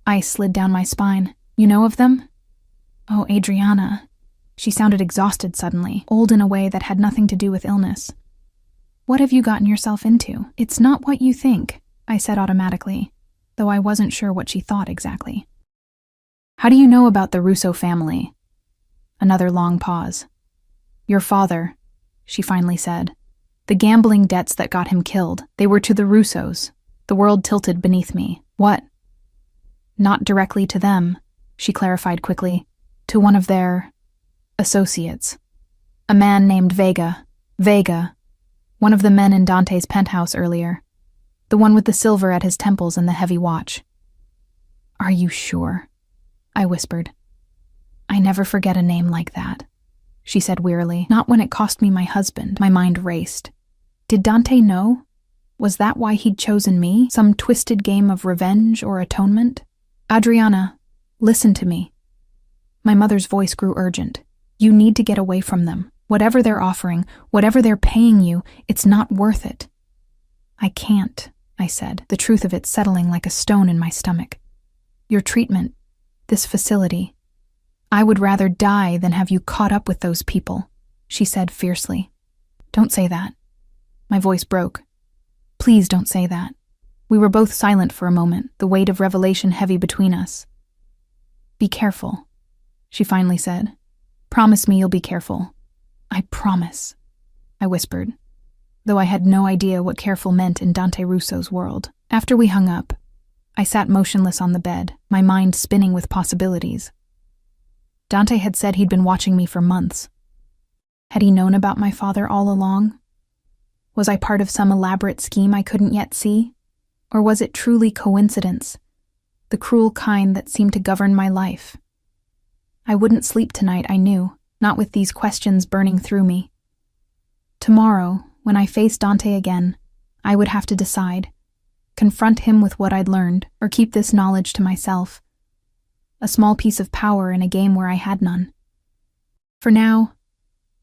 Ice slid down my spine. You know of them? Oh, Adriana. She sounded exhausted suddenly, old in a way that had nothing to do with illness. What have you gotten yourself into? It's not what you think, I said automatically, though I wasn't sure what she thought exactly. How do you know about the Russo family? Another long pause. Your father, she finally said. The gambling debts that got him killed, they were to the Russos. The world tilted beneath me. What? Not directly to them, she clarified quickly. To one of their associates. A man named Vega. One of the men in Dante's penthouse earlier. The one with the silver at his temples and the heavy watch. Are you sure? I whispered. I never forget a name like that, she said wearily. Not when it cost me my husband. My mind raced. Did Dante know? Was that why he'd chosen me? Some twisted game of revenge or atonement? Adriana, listen to me. My mother's voice grew urgent. You need to get away from them. Whatever they're offering, whatever they're paying you, it's not worth it. I can't, I said, the truth of it settling like a stone in my stomach. Your treatment, this facility. I would rather die than have you caught up with those people, she said fiercely. Don't say that. My voice broke. Please don't say that. We were both silent for a moment, the weight of revelation heavy between us. Be careful, she finally said. Promise me you'll be careful. I promise, I whispered, though I had no idea what careful meant in Dante Russo's world. After we hung up, I sat motionless on the bed, my mind spinning with possibilities. Dante had said he'd been watching me for months. Had he known about my father all along? Was I part of some elaborate scheme I couldn't yet see? Or was it truly coincidence, the cruel kind that seemed to govern my life? I wouldn't sleep tonight, I knew, not with these questions burning through me. Tomorrow, when I faced Dante again, I would have to decide, confront him with what I'd learned, or keep this knowledge to myself. A small piece of power in a game where I had none. For now,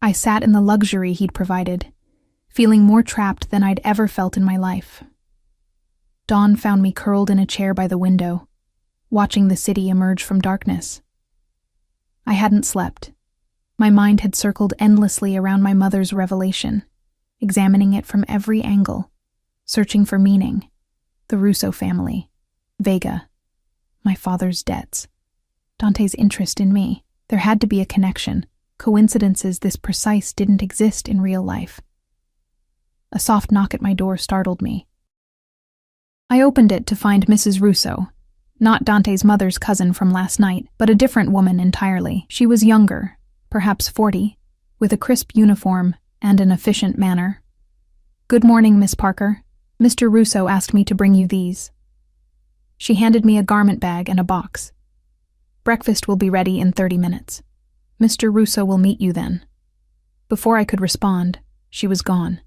I sat in the luxury he'd provided, feeling more trapped than I'd ever felt in my life. Dawn found me curled in a chair by the window, watching the city emerge from darkness. I hadn't slept. My mind had circled endlessly around my mother's revelation, examining it from every angle, searching for meaning. The Russo family, Vega, my father's debts, Dante's interest in me. There had to be a connection. Coincidences this precise didn't exist in real life. A soft knock at my door startled me. I opened it to find Mrs. Russo, not Dante's mother's cousin from last night, but a different woman entirely. She was younger, perhaps 40, with a crisp uniform and an efficient manner. Good morning, Miss Parker. Mr. Russo asked me to bring you these. She handed me a garment bag and a box. Breakfast will be ready in 30 minutes. Mr. Russo will meet you then. Before I could respond, she was gone,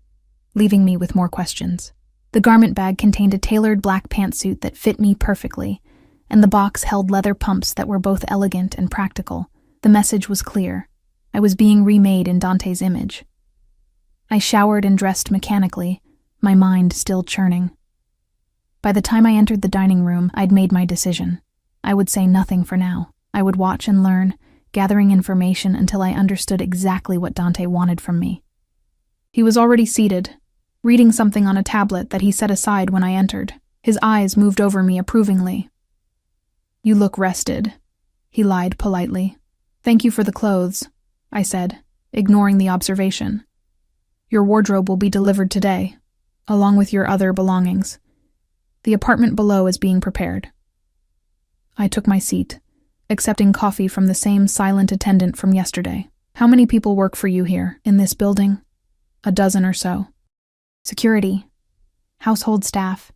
leaving me with more questions. The garment bag contained a tailored black pantsuit that fit me perfectly, and the box held leather pumps that were both elegant and practical. The message was clear. I was being remade in Dante's image. I showered and dressed mechanically, my mind still churning. By the time I entered the dining room, I'd made my decision. I would say nothing for now. I would watch and learn, gathering information until I understood exactly what Dante wanted from me. He was already seated, reading something on a tablet that he set aside when I entered. His eyes moved over me approvingly. You look rested, he lied politely. Thank you for the clothes, I said, ignoring the observation. Your wardrobe will be delivered today, along with your other belongings. The apartment below is being prepared. I took my seat, accepting coffee from the same silent attendant from yesterday. How many people work for you here, in this building? A dozen or so. Security, household staff,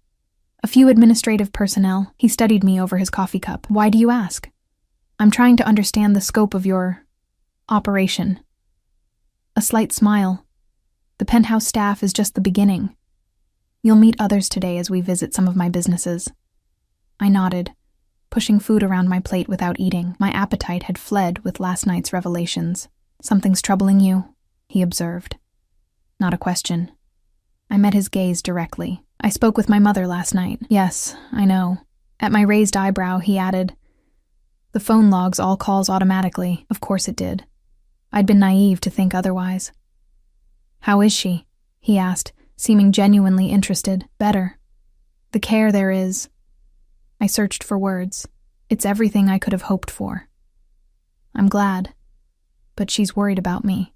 a few administrative personnel. He studied me over his coffee cup. Why do you ask? I'm trying to understand the scope of your operation. A slight smile. The penthouse staff is just the beginning. You'll meet others today as we visit some of my businesses. I nodded, pushing food around my plate without eating. My appetite had fled with last night's revelations. Something's troubling you, he observed. Not a question. I met his gaze directly. I spoke with my mother last night. Yes, I know. At my raised eyebrow, he added, the phone logs all calls automatically. Of course it did. I'd been naive to think otherwise. How is she? He asked, seeming genuinely interested. Better. The care there is. I searched for words. It's everything I could have hoped for. I'm glad. But she's worried about me.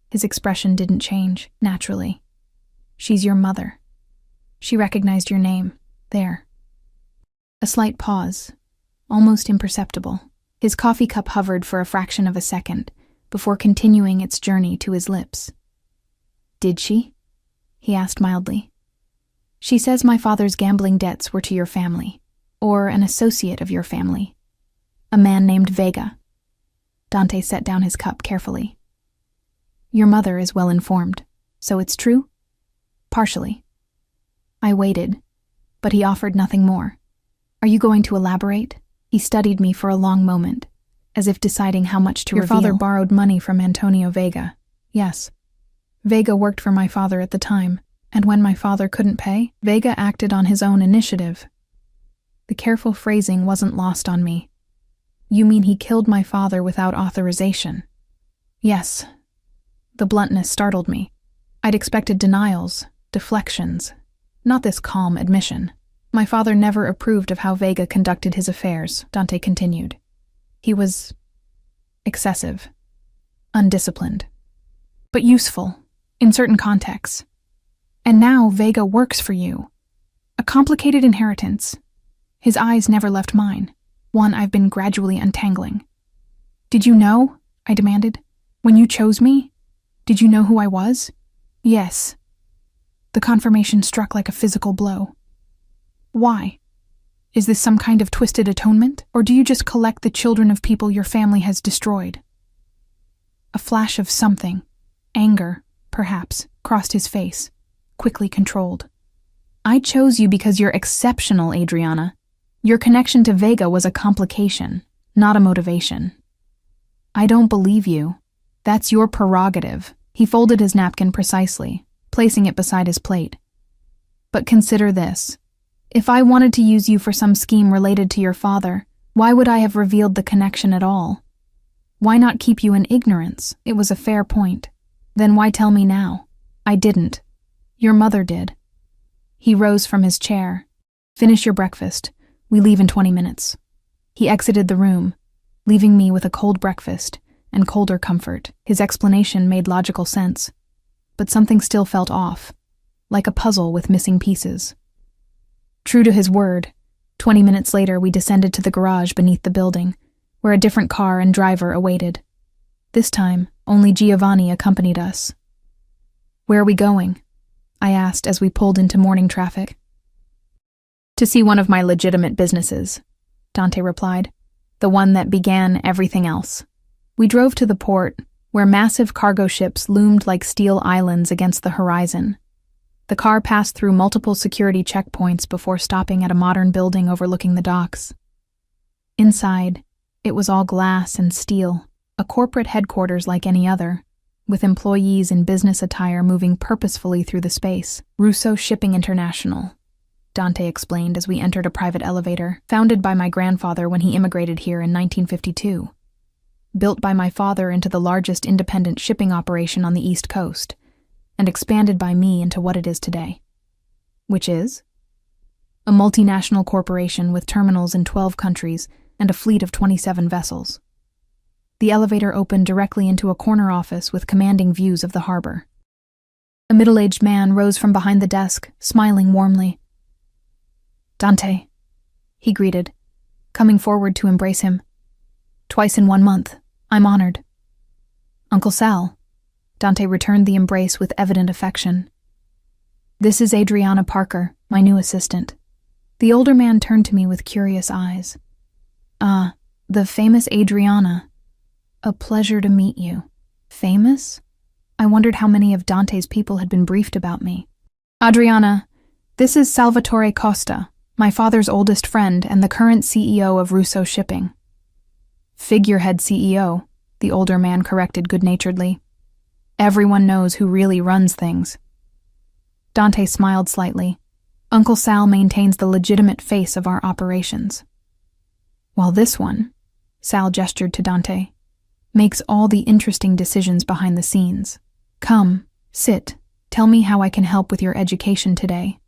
His expression didn't change, naturally. She's your mother. She recognized your name. There. A slight pause, almost imperceptible. His coffee cup hovered for a fraction of a second, before continuing its journey to his lips. Did she? He asked mildly. She says my father's gambling debts were to your family, or an associate of your family. A man named Vega. Dante set down his cup carefully. Your mother is well informed, so it's true? Partially. I waited, but he offered nothing more. Are you going to elaborate? He studied me for a long moment, as if deciding how much to reveal. Your father borrowed money from Antonio Vega. Yes. Vega worked for my father at the time, and when my father couldn't pay, Vega acted on his own initiative. The careful phrasing wasn't lost on me. You mean he killed my father without authorization? Yes. The bluntness startled me. I'd expected denials, deflections, not this calm admission. My father never approved of how Vega conducted his affairs, Dante continued. He was excessive, undisciplined, but useful in certain contexts. And now Vega works for you. A complicated inheritance. His eyes never left mine, one I've been gradually untangling. Did you know? I demanded. When you chose me? Did you know who I was? Yes. The confirmation struck like a physical blow. Why? Is this some kind of twisted atonement, or do you just collect the children of people your family has destroyed? A flash of something, anger, perhaps, crossed his face, quickly controlled. I chose you because you're exceptional, Adriana. Your connection to Vega was a complication, not a motivation. I don't believe you. That's your prerogative. He folded his napkin precisely, placing it beside his plate. But consider this. If I wanted to use you for some scheme related to your father, why would I have revealed the connection at all? Why not keep you in ignorance? It was a fair point. Then why tell me now? I didn't. Your mother did. He rose from his chair. Finish your breakfast. We leave in 20 minutes. He exited the room, leaving me with a cold breakfast and colder comfort. His explanation made logical sense, but something still felt off, like a puzzle with missing pieces. True to his word, 20 minutes later we descended to the garage beneath the building, where a different car and driver awaited. This time, only Giovanni accompanied us. Where are we going? I asked as we pulled into morning traffic. To see one of my legitimate businesses, Dante replied, the one that began everything else. We drove to the port, where massive cargo ships loomed like steel islands against the horizon. The car passed through multiple security checkpoints before stopping at a modern building overlooking the docks. Inside, it was all glass and steel, a corporate headquarters like any other, with employees in business attire moving purposefully through the space. Russo Shipping International, Dante explained as we entered a private elevator, founded by my grandfather when he immigrated here in 1952. Built by my father into the largest independent shipping operation on the East Coast, and expanded by me into what it is today. Which is? A multinational corporation with terminals in 12 countries and a fleet of 27 vessels. The elevator opened directly into a corner office with commanding views of the harbor. A middle-aged man rose from behind the desk, smiling warmly. Dante, he greeted, coming forward to embrace him. Twice in 1 month. I'm honored. Uncle Sal. Dante returned the embrace with evident affection. This is Adriana Parker, my new assistant. The older man turned to me with curious eyes. Ah, the famous Adriana. A pleasure to meet you. Famous? I wondered how many of Dante's people had been briefed about me. Adriana, this is Salvatore Costa, my father's oldest friend and the current CEO of Russo Shipping. Figurehead CEO, the older man corrected good-naturedly. Everyone knows who really runs things. Dante smiled slightly. Uncle Sal maintains the legitimate face of our operations. While this one, Sal gestured to Dante, makes all the interesting decisions behind the scenes. Come, sit, tell me how I can help with your education today.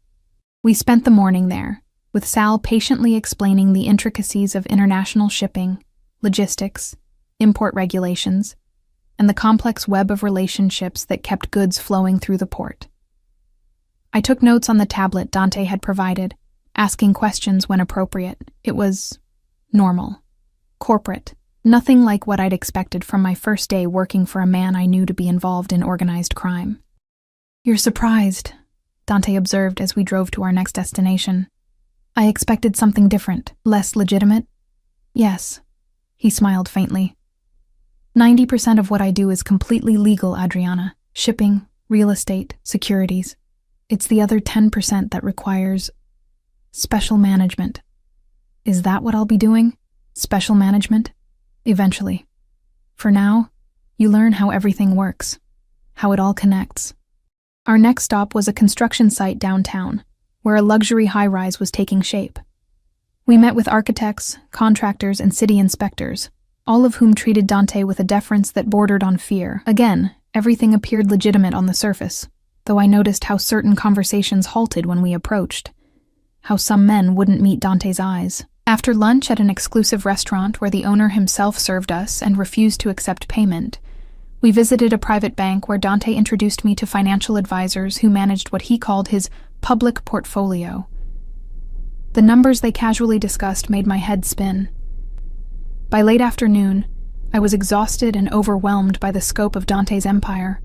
We spent the morning there, with Sal patiently explaining the intricacies of international shipping, logistics, import regulations, and the complex web of relationships that kept goods flowing through the port. I took notes on the tablet Dante had provided, asking questions when appropriate. It was normal, corporate, nothing like what I'd expected from my first day working for a man I knew to be involved in organized crime. You're surprised, Dante observed as we drove to our next destination. I expected something different, less legitimate. Yes, he smiled faintly. 90% of what I do is completely legal, Adriana. Shipping, real estate, securities. It's the other 10% that requires special management. Is that what I'll be doing? Special management? Eventually. For now, you learn how everything works, how it all connects. Our next stop was a construction site downtown, where a luxury high-rise was taking shape. We met with architects, contractors, and city inspectors, all of whom treated Dante with a deference that bordered on fear. Again, everything appeared legitimate on the surface, though I noticed how certain conversations halted when we approached, how some men wouldn't meet Dante's eyes. After lunch at an exclusive restaurant where the owner himself served us and refused to accept payment, we visited a private bank where Dante introduced me to financial advisors who managed what he called his public portfolio. The numbers they casually discussed made my head spin. By late afternoon, I was exhausted and overwhelmed by the scope of Dante's empire.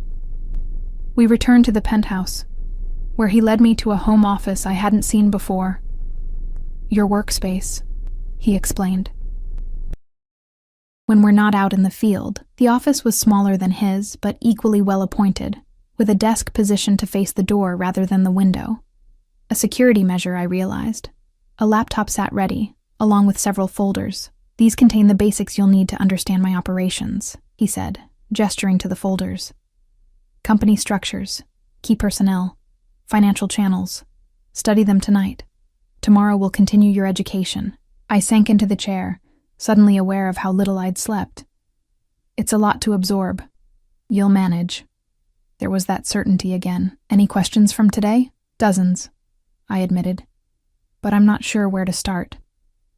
We returned to the penthouse, where he led me to a home office I hadn't seen before. Your workspace, he explained. When we're not out in the field, the office was smaller than his, but equally well appointed, with a desk positioned to face the door rather than the window. A security measure, I realized. A laptop sat ready, along with several folders. These contain the basics you'll need to understand my operations, he said, gesturing to the folders. Company structures, key personnel, financial channels. Study them tonight. Tomorrow we'll continue your education. I sank into the chair, suddenly aware of how little I'd slept. It's a lot to absorb. You'll manage. There was that certainty again. Any questions from today? Dozens, I admitted. But I'm not sure where to start.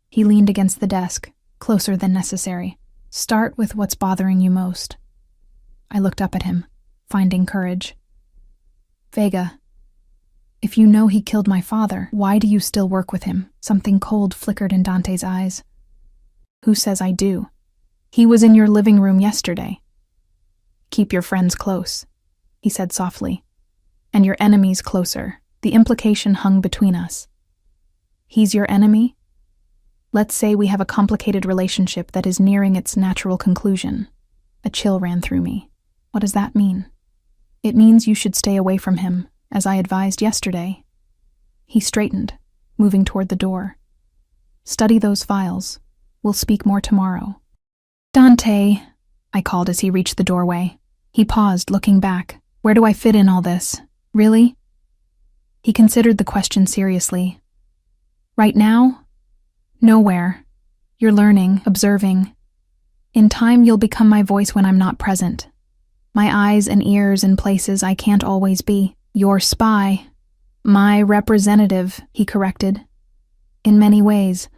He leaned against the desk, closer than necessary. Start with what's bothering you most. I looked up at him, finding courage. Vega, if you know he killed my father, why do you still work with him? Something cold flickered in Dante's eyes. Who says I do? He was in your living room yesterday. Keep your friends close, he said softly. And your enemies closer. The implication hung between us. He's your enemy? Let's say we have a complicated relationship that is nearing its natural conclusion. A chill ran through me. What does that mean? It means you should stay away from him, as I advised yesterday. He straightened, moving toward the door. Study those files. We'll speak more tomorrow. Dante, I called as he reached the doorway. He paused, looking back. Where do I fit in all this? Really? He considered the question seriously. Right now? Nowhere. You're learning, observing. In time, you'll become my voice when I'm not present. My eyes and ears in places I can't always be. Your spy. My representative, he corrected. In many ways,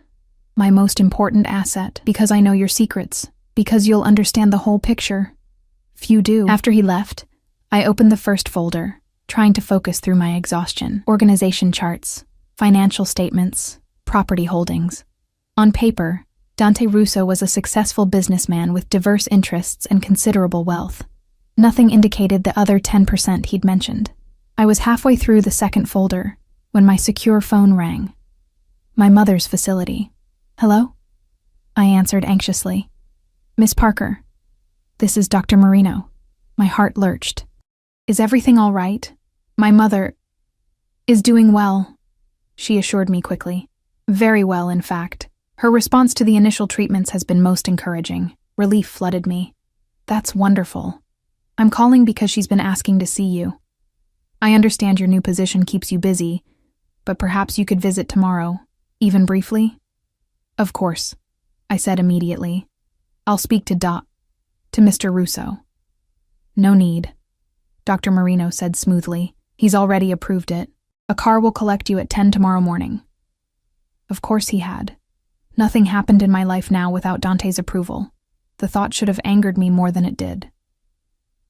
my most important asset, because I know your secrets, because you'll understand the whole picture. Few do. After he left, I opened the first folder, trying to focus through my exhaustion. Organization charts, financial statements, property holdings. On paper, Dante Russo was a successful businessman with diverse interests and considerable wealth. Nothing indicated the other 10% he'd mentioned. I was halfway through the second folder when my secure phone rang. My mother's facility. "Hello?" I answered anxiously. "Miss Parker, this is Dr. Marino." My heart lurched. "Is everything all right?" "My mother is doing well," she assured me quickly. "Very well, in fact. Her response to the initial treatments has been most encouraging. Relief flooded me. That's wonderful. I'm calling because she's been asking to see you. I understand your new position keeps you busy, but perhaps you could visit tomorrow, even briefly?" "Of course," I said immediately. "I'll speak to Mr. Russo." "No need," Dr. Marino said smoothly. "He's already approved it. A car will collect you at 10 tomorrow morning." Of course he had. Nothing happened in my life now without Dante's approval. The thought should have angered me more than it did.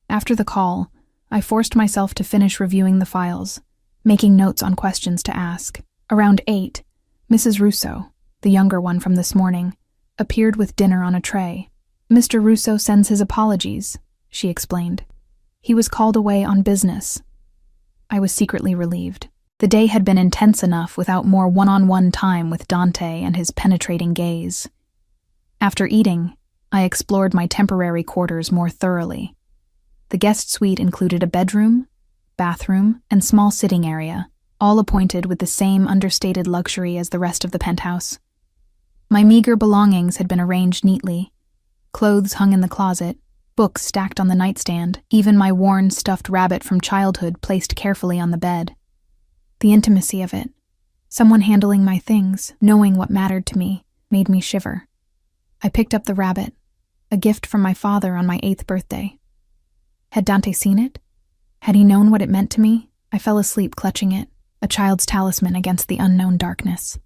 After the call, I forced myself to finish reviewing the files, making notes on questions to ask. Around 8, Mrs. Russo, the younger one from this morning, appeared with dinner on a tray. "Mr. Russo sends his apologies," she explained. "He was called away on business." I was secretly relieved. The day had been intense enough without more one-on-one time with Dante and his penetrating gaze. After eating, I explored my temporary quarters more thoroughly. The guest suite included a bedroom, bathroom, and small sitting area, all appointed with the same understated luxury as the rest of the penthouse. My meager belongings had been arranged neatly. Clothes hung in the closet, books stacked on the nightstand, even my worn stuffed rabbit from childhood placed carefully on the bed. The intimacy of it, someone handling my things, knowing what mattered to me, made me shiver. I picked up the rabbit, a gift from my father on my 8th birthday. Had Dante seen it? Had he known what it meant to me? I fell asleep clutching it, a child's talisman against the unknown darkness.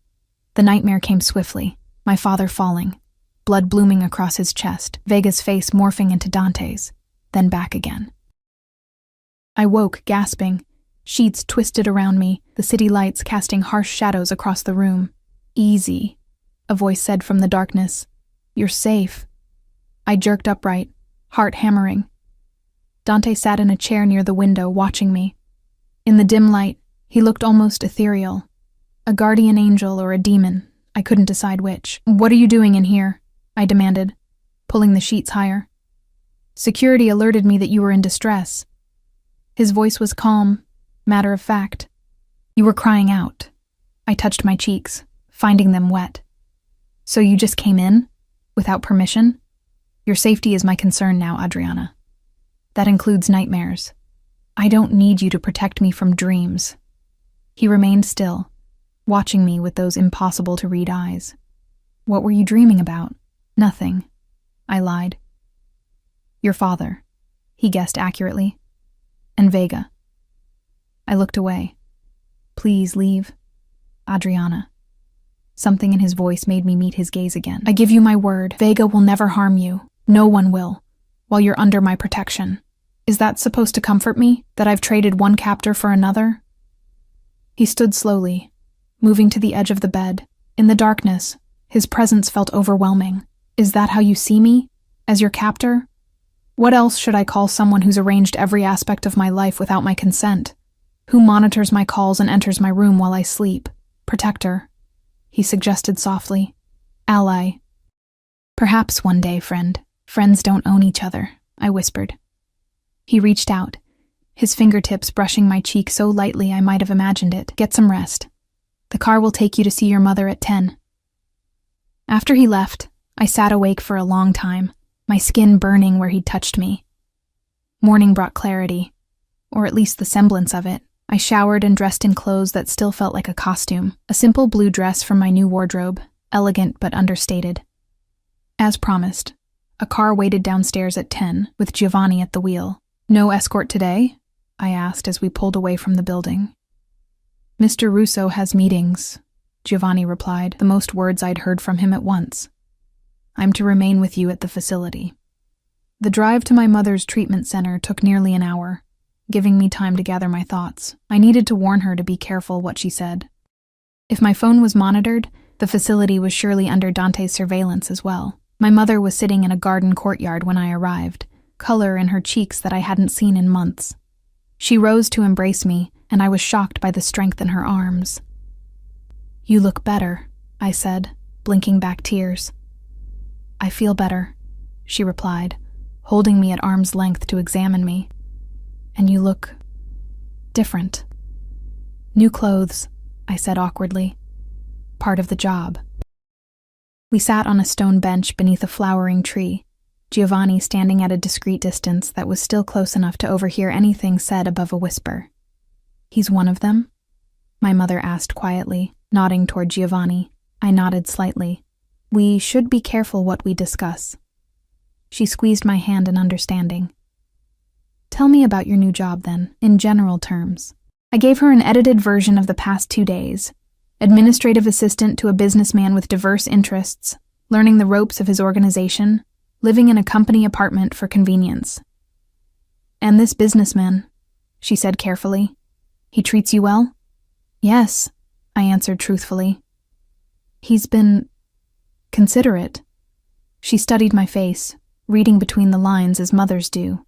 The nightmare came swiftly, my father falling, blood blooming across his chest, Vega's face morphing into Dante's, then back again. I woke, gasping, sheets twisted around me, the city lights casting harsh shadows across the room. "Easy," a voice said from the darkness. "You're safe." I jerked upright, heart hammering. Dante sat in a chair near the window, watching me. In the dim light, he looked almost ethereal. A guardian angel or a demon, I couldn't decide which. "What are you doing in here?" I demanded, pulling the sheets higher. "Security alerted me that you were in distress." His voice was calm, matter of fact. "You were crying out." I touched my cheeks, finding them wet. "So you just came in? Without permission?" "Your safety is my concern now, Adriana. That includes nightmares. I don't need you to protect me from dreams." He remained still, watching me with those impossible-to-read eyes. "What were you dreaming about?" "Nothing," I lied. "Your father," he guessed accurately. "And Vega." I looked away. "Please leave. Adriana." Something in his voice made me meet his gaze again. "I give you my word, Vega will never harm you. No one will, while you're under my protection. Is that supposed to comfort me, that I've traded one captor for another?" He stood slowly, moving to the edge of the bed. In the darkness, his presence felt overwhelming. "Is that how you see me? As your captor? What else should I call someone who's arranged every aspect of my life without my consent? Who monitors my calls and enters my room while I sleep? Protector," he suggested softly. "Ally." "Perhaps one day, friend. Friends don't own each other," I whispered. He reached out, his fingertips brushing my cheek so lightly I might have imagined it. "Get some rest. The car will take you to see your mother at 10. After he left, I sat awake for a long time, my skin burning where he'd touched me. Morning brought clarity, or at least the semblance of it. I showered and dressed in clothes that still felt like a costume, a simple blue dress from my new wardrobe, elegant but understated. As promised, a car waited downstairs at 10, with Giovanni at the wheel. "No escort today?" I asked as we pulled away from the building. "Mr. Russo has meetings," Giovanni replied, the most words I'd heard from him at once. "I'm to remain with you at the facility." The drive to my mother's treatment center took nearly an hour, giving me time to gather my thoughts. I needed to warn her to be careful what she said. If my phone was monitored, The facility was surely under Dante's surveillance as well. My mother was sitting in a garden courtyard when I arrived, color in her cheeks that I hadn't seen in months. She rose to embrace me, and I was shocked by the strength in her arms. "You look better," I said, blinking back tears. "I feel better," she replied, holding me at arm's length to examine me. "And you look different." "New clothes," I said awkwardly. "Part of the job." We sat on a stone bench beneath a flowering tree, Giovanni standing at a discreet distance that was still close enough to overhear anything said above a whisper. "He's one of them?" my mother asked quietly, nodding toward Giovanni. I nodded slightly. "We should be careful what we discuss." She squeezed my hand in understanding. "Tell me about your new job then, in general terms." I gave her an edited version of the past 2 days. Administrative assistant to a businessman with diverse interests, learning the ropes of his organization, living in a company apartment for convenience. "And this businessman," she said carefully, "he treats you well?" "Yes," I answered truthfully. "He's been considerate." She studied my face, reading between the lines as mothers do.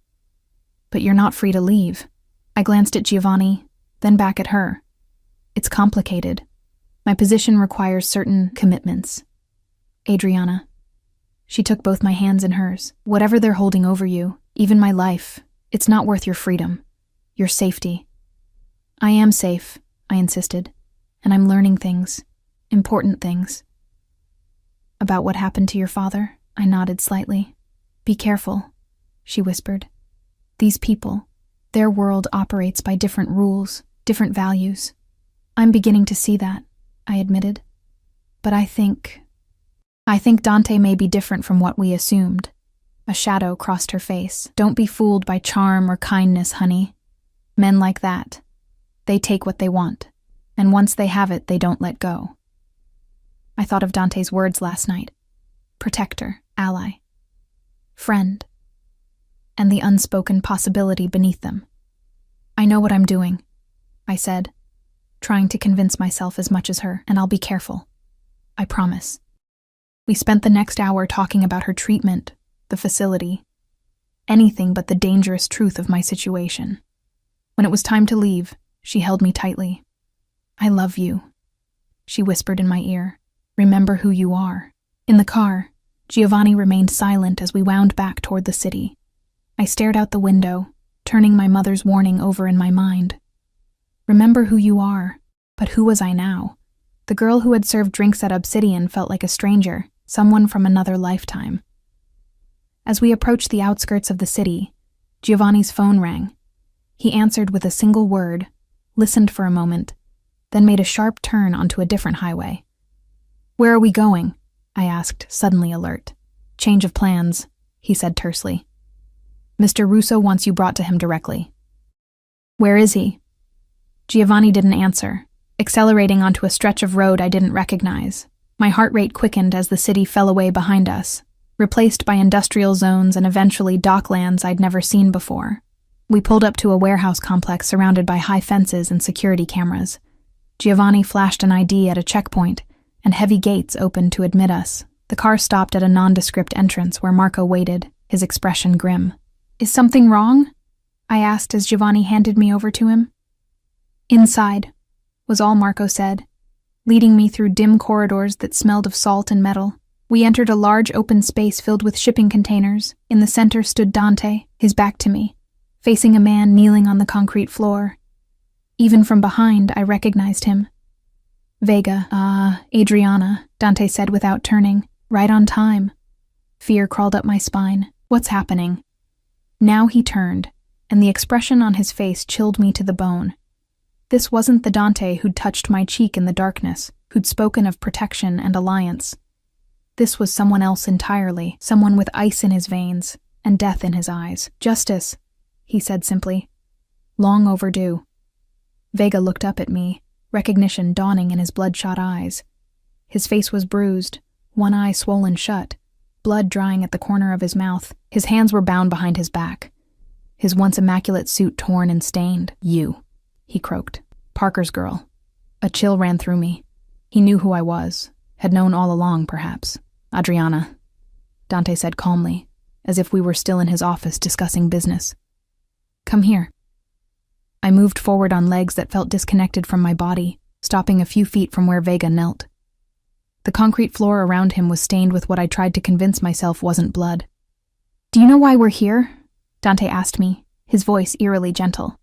"But you're not free to leave." I glanced at Giovanni, then back at her. "It's complicated. My position requires certain commitments." "Adriana." She took both my hands in hers. "Whatever they're holding over you, even my life, it's not worth your freedom, your safety." "I am safe," I insisted, "and I'm learning things, important things." "About what happened to your father?" I nodded slightly. "Be careful," she whispered. "These people, their world operates by different rules, different values." "I'm beginning to see that," I admitted. "But I think Dante may be different from what we assumed." A shadow crossed her face. "Don't be fooled by charm or kindness, honey. Men like that, they take what they want, and once they have it, they don't let go." I thought of Dante's words last night. Protector, ally, friend, and the unspoken possibility beneath them. "I know what I'm doing," I said, trying to convince myself as much as her, "and I'll be careful. I promise." We spent the next hour talking about her treatment, the facility, anything but the dangerous truth of my situation. When it was time to leave, she held me tightly. "I love you," she whispered in my ear. "Remember who you are." In the car, Giovanni remained silent as we wound back toward the city. I stared out the window, turning my mother's warning over in my mind. Remember who you are. But who was I now? The girl who had served drinks at Obsidian felt like a stranger, someone from another lifetime. As we approached the outskirts of the city, Giovanni's phone rang. He answered with a single word, listened for a moment, then made a sharp turn onto a different highway. "Where are we going?" I asked, suddenly alert. "Change of plans," he said tersely. "Mr. Russo wants you brought to him directly." "Where is he?" Giovanni didn't answer, accelerating onto a stretch of road I didn't recognize. My heart rate quickened as the city fell away behind us, replaced by industrial zones and eventually docklands I'd never seen before. We pulled up to a warehouse complex surrounded by high fences and security cameras. Giovanni flashed an ID at a checkpoint, and heavy gates opened to admit us. The car stopped at a nondescript entrance where Marco waited, his expression grim. "Is something wrong?" I asked as Giovanni handed me over to him. "Inside," was all Marco said, leading me through dim corridors that smelled of salt and metal. We entered a large open space filled with shipping containers. In the center stood Dante, his back to me, facing a man kneeling on the concrete floor. Even from behind, I recognized him. "Vega, Adriana," Dante said without turning, "right on time." Fear crawled up my spine. What's happening? Now he turned, and the expression on his face chilled me to the bone. This wasn't the Dante who'd touched my cheek in the darkness, who'd spoken of protection and alliance. This was someone else entirely, someone with ice in his veins and death in his eyes. "Justice," he said simply. "Long overdue." Vega looked up at me, recognition dawning in his bloodshot eyes. His face was bruised, one eye swollen shut, blood drying at the corner of his mouth. His hands were bound behind his back, his once immaculate suit torn and stained. "You," he croaked. "Parker's girl." A chill ran through me. He knew who I was, Had known all along, perhaps. Adriana, Dante said calmly, as if we were still in his office discussing business. Come here. I moved forward on legs that felt disconnected from my body, stopping a few feet from where Vega knelt. The concrete floor around him was stained with what I tried to convince myself wasn't blood. Do you know why we're here? Dante asked me, his voice eerily gentle.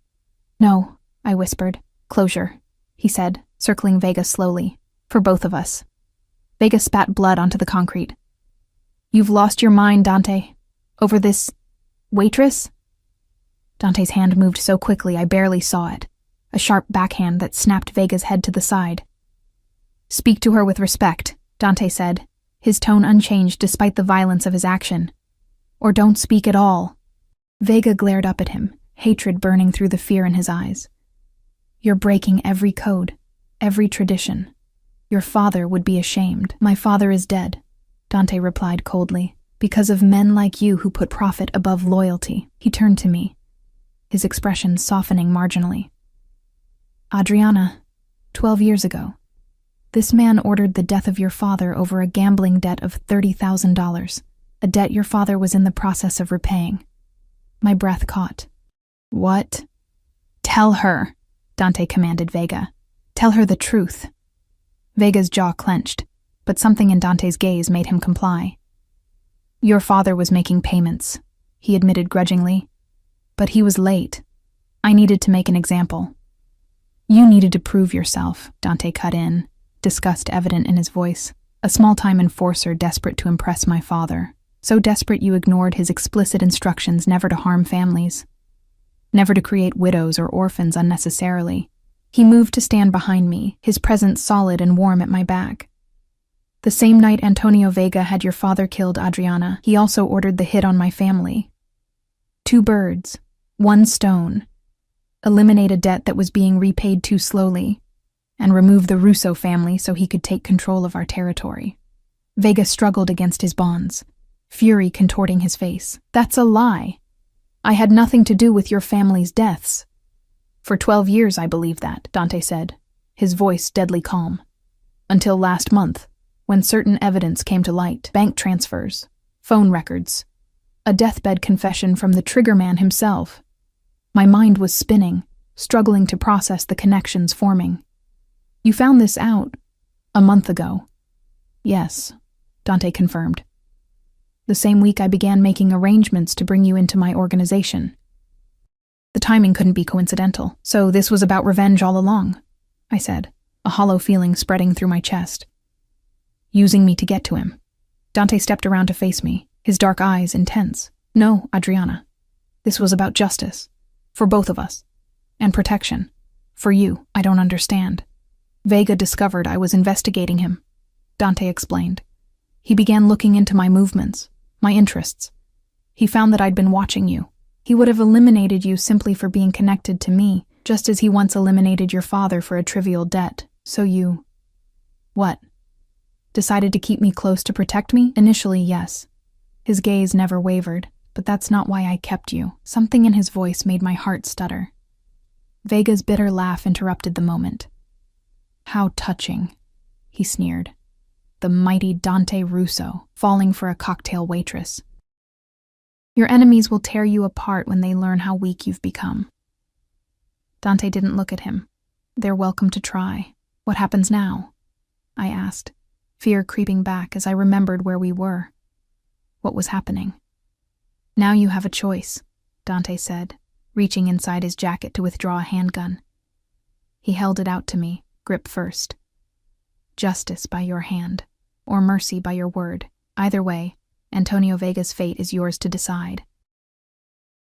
No, I whispered. Closure, he said, circling Vega slowly. For both of us. Vega spat blood onto the concrete. You've lost your mind, Dante. Over this waitress? Dante's hand moved so quickly I barely saw it. A sharp backhand that snapped Vega's head to the side. Speak to her with respect, Dante said, his tone unchanged despite the violence of his action. Or don't speak at all. Vega glared up at him, hatred burning through the fear in his eyes. You're breaking every code, every tradition. Your father would be ashamed. My father is dead, Dante replied coldly, because of men like you who put profit above loyalty. He turned to me, his expression softening marginally. Adriana, 12 years ago, this man ordered the death of your father over a gambling debt of $30,000, a debt your father was in the process of repaying. My breath caught. What? Tell her, Dante commanded Vega. Tell her the truth. Vega's jaw clenched, but something in Dante's gaze made him comply. Your father was making payments, he admitted grudgingly. But he was late. I needed to make an example. You needed to prove yourself, Dante cut in, disgust evident in his voice. A small-time enforcer desperate to impress my father. So desperate you ignored his explicit instructions never to harm families. Never to create widows or orphans unnecessarily. He moved to stand behind me, his presence solid and warm at my back. The same night Antonio Vega had your father killed Adriana, he also ordered the hit on my family. 2 birds, 1 stone. Eliminate a debt that was being repaid too slowly, and remove the Russo family so he could take control of our territory. Vega struggled against his bonds, fury contorting his face. That's a lie. I had nothing to do with your family's deaths. For 12 years I believed that, Dante said, his voice deadly calm. Until last month, when certain evidence came to light, bank transfers, phone records, a deathbed confession from the triggerman himself. My mind was spinning, struggling to process the connections forming. You found this out a month ago. Yes, Dante confirmed. The same week I began making arrangements to bring you into my organization. The timing couldn't be coincidental, so this was about revenge all along, I said, a hollow feeling spreading through my chest. Using me to get to him. Dante stepped around to face me, his dark eyes intense. No, Adriana. This was about justice. For both of us. And protection. For you, I don't understand. Vega discovered I was investigating him, Dante explained. He began looking into my movements, my interests. He found that I'd been watching you. He would have eliminated you simply for being connected to me, just as he once eliminated your father for a trivial debt. So you... What? Decided to keep me close to protect me? Initially, yes. His gaze never wavered, but that's not why I kept you. Something in his voice made my heart stutter. Vega's bitter laugh interrupted the moment. How touching, he sneered. The mighty Dante Russo, falling for a cocktail waitress. Your enemies will tear you apart when they learn how weak you've become. Dante didn't look at him. They're welcome to try. What happens now? I asked, fear creeping back as I remembered where we were. What was happening? Now you have a choice, Dante said, reaching inside his jacket to withdraw a handgun. He held it out to me, grip first. Justice by your hand, or mercy by your word. Either way, Antonio Vega's fate is yours to decide.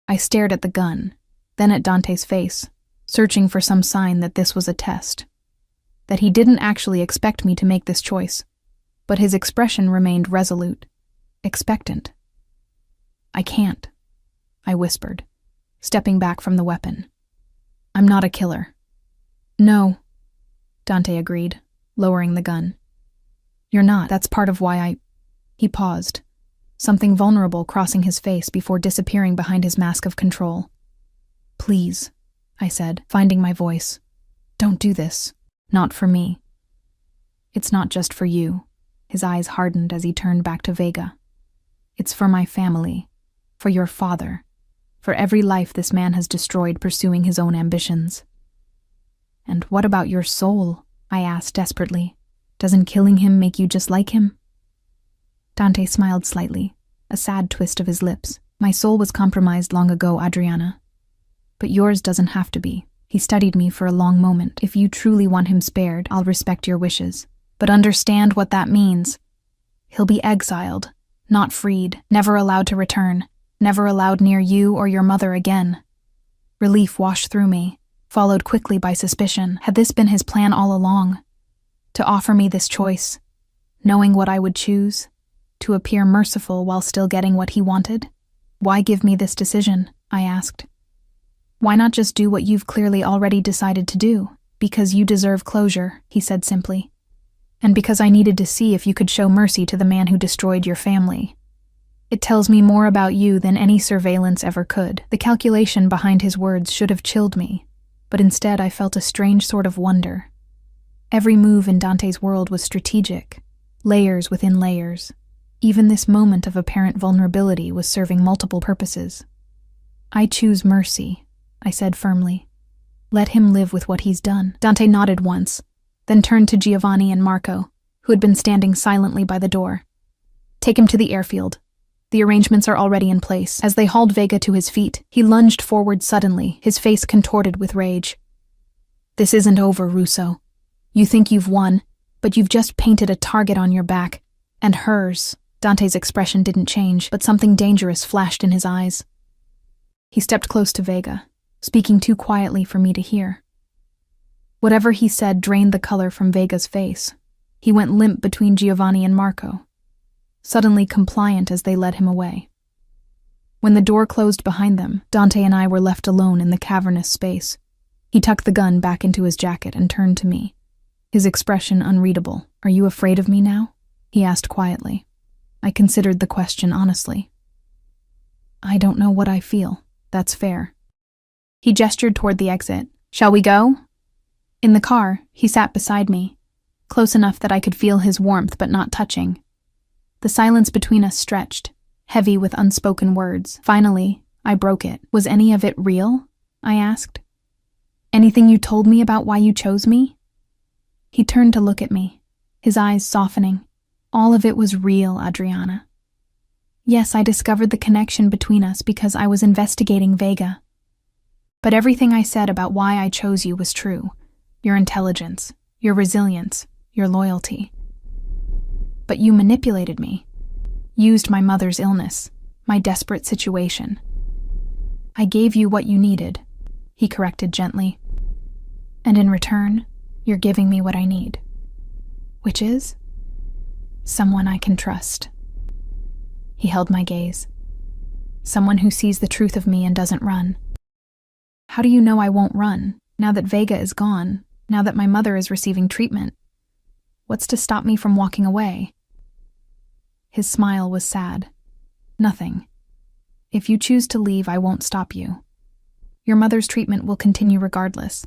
I stared at the gun, then at Dante's face, searching for some sign that this was a test. That he didn't actually expect me to make this choice, but his expression remained resolute, expectant. I can't, I whispered, stepping back from the weapon. I'm not a killer. No, Dante agreed, lowering the gun. You're not. That's part of why He paused, something vulnerable crossing his face before disappearing behind his mask of control. Please, I said, finding my voice. Don't do this. Not for me. It's not just for you, His eyes hardened as he turned back to Vega. It's for my family, for your father, for every life this man has destroyed pursuing his own ambitions. And what about your soul? I asked desperately. Doesn't killing him make you just like him? Dante smiled slightly, a sad twist of his lips. My soul was compromised long ago, Adriana. But yours doesn't have to be. He studied me for a long moment. If you truly want him spared, I'll respect your wishes. But understand what that means. He'll be exiled, not freed, never allowed to return, never allowed near you or your mother again. Relief washed through me, followed quickly by suspicion. Had this been his plan all along? To offer me this choice, knowing what I would choose, to appear merciful while still getting what he wanted? Why give me this decision? I asked. Why not just do what you've clearly already decided to do? Because you deserve closure, he said simply. And because I needed to see if you could show mercy to the man who destroyed your family. It tells me more about you than any surveillance ever could. The calculation behind his words should have chilled me, but instead I felt a strange sort of wonder. Every move in Dante's world was strategic, layers within layers. Even this moment of apparent vulnerability was serving multiple purposes. I choose mercy, I said firmly. Let him live with what he's done. Dante nodded once, then turned to Giovanni and Marco, who had been standing silently by the door. Take him to the airfield. The arrangements are already in place. As they hauled Vega to his feet, he lunged forward suddenly, his face contorted with rage. This isn't over, Russo. You think you've won, but you've just painted a target on your back. And hers. Dante's expression didn't change, but something dangerous flashed in his eyes. He stepped close to Vega, speaking too quietly for me to hear. Whatever he said drained the color from Vega's face. He went limp between Giovanni and Marco, suddenly compliant as they led him away. When the door closed behind them, Dante and I were left alone in the cavernous space. He tucked the gun back into his jacket and turned to me, his expression unreadable. Are you afraid of me now? He asked quietly. I considered the question honestly. I don't know what I feel. That's fair. He gestured toward the exit. Shall we go? In the car, he sat beside me, close enough that I could feel his warmth but not touching. The silence between us stretched, heavy with unspoken words. Finally, I broke it. Was any of it real? I asked. Anything you told me about why you chose me? He turned to look at me, his eyes softening. All of it was real, Adriana. Yes, I discovered the connection between us because I was investigating Vega. But everything I said about why I chose you was true. Your intelligence, your resilience, your loyalty. But you manipulated me, used my mother's illness, my desperate situation. I gave you what you needed, he corrected gently. And in return, you're giving me what I need. Which is? Someone I can trust. He held my gaze. Someone who sees the truth of me and doesn't run. How do you know I won't run, now that Vega is gone, now that my mother is receiving treatment? What's to stop me from walking away? His smile was sad. Nothing. If you choose to leave, I won't stop you. Your mother's treatment will continue regardless.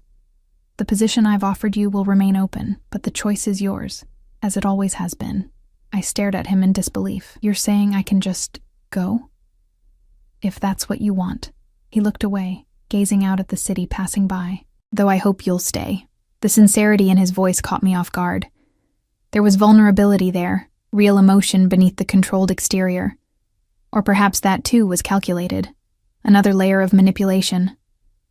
The position I've offered you will remain open, but the choice is yours, as it always has been. I stared at him in disbelief. You're saying I can just go? If that's what you want. He looked away, gazing out at the city passing by. Though I hope you'll stay. The sincerity in his voice caught me off guard. There was vulnerability there, real emotion beneath the controlled exterior. Or perhaps that too was calculated. Another layer of manipulation.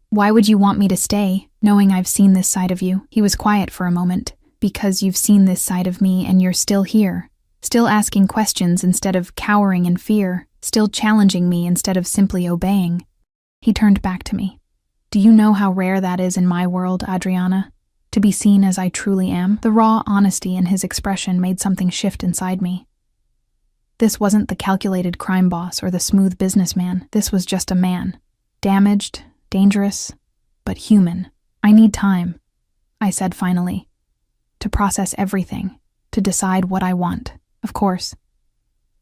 Why would you want me to stay, knowing I've seen this side of you? He was quiet for a moment. Because you've seen this side of me and you're still here. Still asking questions instead of cowering in fear. Still challenging me instead of simply obeying. He turned back to me. Do you know how rare that is in my world, Adriana? To be seen as I truly am? The raw honesty in his expression made something shift inside me. This wasn't the calculated crime boss or the smooth businessman. This was just a man. Damaged, dangerous, but human. I need time, I said finally. To process everything, to decide what I want, of course.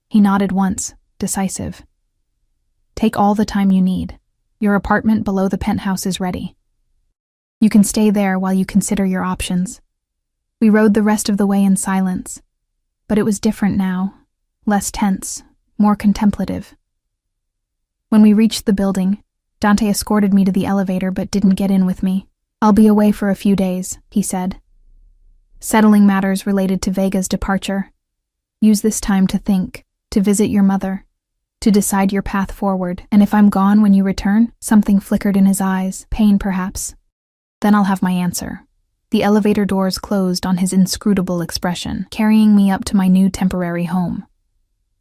He nodded once, decisive. Take all the time you need. Your apartment below the penthouse is ready. You can stay there while you consider your options. We rode the rest of the way in silence, But it was different now, less tense, more contemplative. When we reached the building, Dante escorted me to the elevator but didn't get in with me. "I'll be away for a few days," he said. "Settling matters related to Vega's departure. Use this time to think, to visit your mother, to decide your path forward, and if I'm gone when you return," something flickered in his eyes, pain perhaps, "then I'll have my answer." The elevator doors closed on his inscrutable expression, carrying me up to my new temporary home.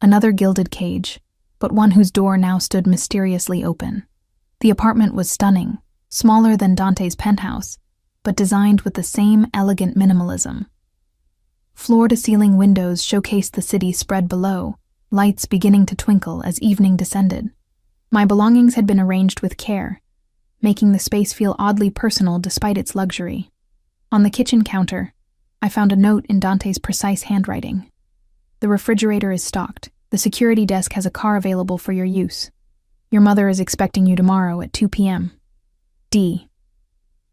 Another gilded cage, but one whose door now stood mysteriously open. The apartment was stunning, smaller than Dante's penthouse, but designed with the same elegant minimalism. Floor-to-ceiling windows showcased the city spread below, lights beginning to twinkle as evening descended. My belongings had been arranged with care, making the space feel oddly personal despite its luxury. On the kitchen counter, I found a note in Dante's precise handwriting. "The refrigerator is stocked. The security desk has a car available for your use. Your mother is expecting you tomorrow at 2 p.m. D."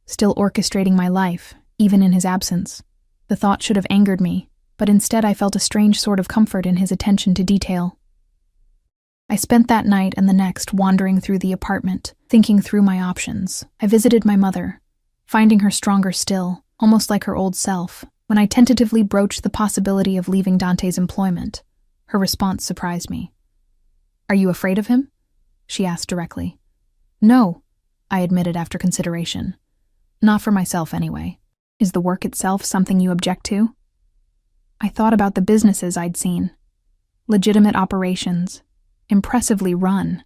Still orchestrating my life, even in his absence. The thought should have angered me, but instead I felt a strange sort of comfort in his attention to detail. I spent that night and the next wandering through the apartment, thinking through my options. I visited my mother, finding her stronger still, almost like her old self. When I tentatively broached the possibility of leaving Dante's employment, her response surprised me. "Are you afraid of him?" she asked directly. "No," I admitted after consideration. "Not for myself, anyway. Is the work itself something you object to?" I thought about the businesses I'd seen. Legitimate operations, impressively run.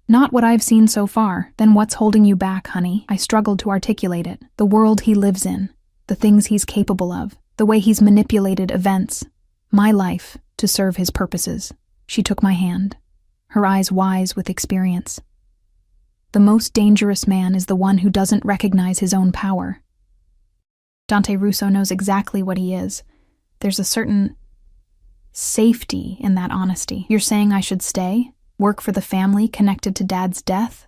"Not what I've seen so far. Then what's holding you back, honey?" I struggled to articulate it. "The world he lives in, the things he's capable of, the way he's manipulated events, my life, to serve his purposes." She took my hand, her eyes wise with experience. "The most dangerous man is the one who doesn't recognize his own power. Dante Russo knows exactly what he is. There's a certain safety in that honesty. You're saying I should stay? Work for the family connected to Dad's death?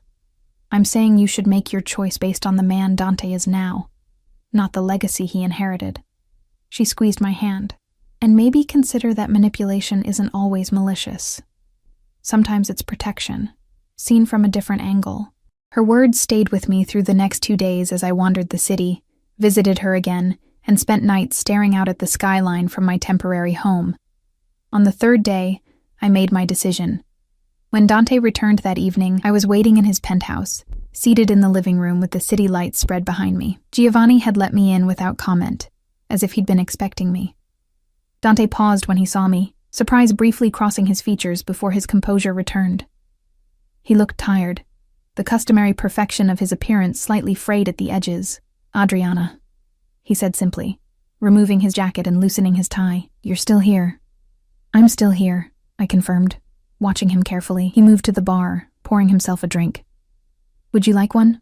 I'm saying you should make your choice based on the man Dante is now, not the legacy he inherited." She squeezed my hand. "And maybe consider that manipulation isn't always malicious. Sometimes it's protection, seen from a different angle." Her words stayed with me through the next 2 days as I wandered the city, visited her again, and spent nights staring out at the skyline from my temporary home. On the 3rd day, I made my decision. When Dante returned that evening, I was waiting in his penthouse, seated in the living room with the city lights spread behind me. Giovanni had let me in without comment, as if he'd been expecting me. Dante paused when he saw me, surprise briefly crossing his features before his composure returned. He looked tired, the customary perfection of his appearance slightly frayed at the edges. "Adriana," he said simply, removing his jacket and loosening his tie. "You're still here." "I'm still here," I confirmed, watching him carefully. He moved to the bar, pouring himself a drink. "Would you like one?"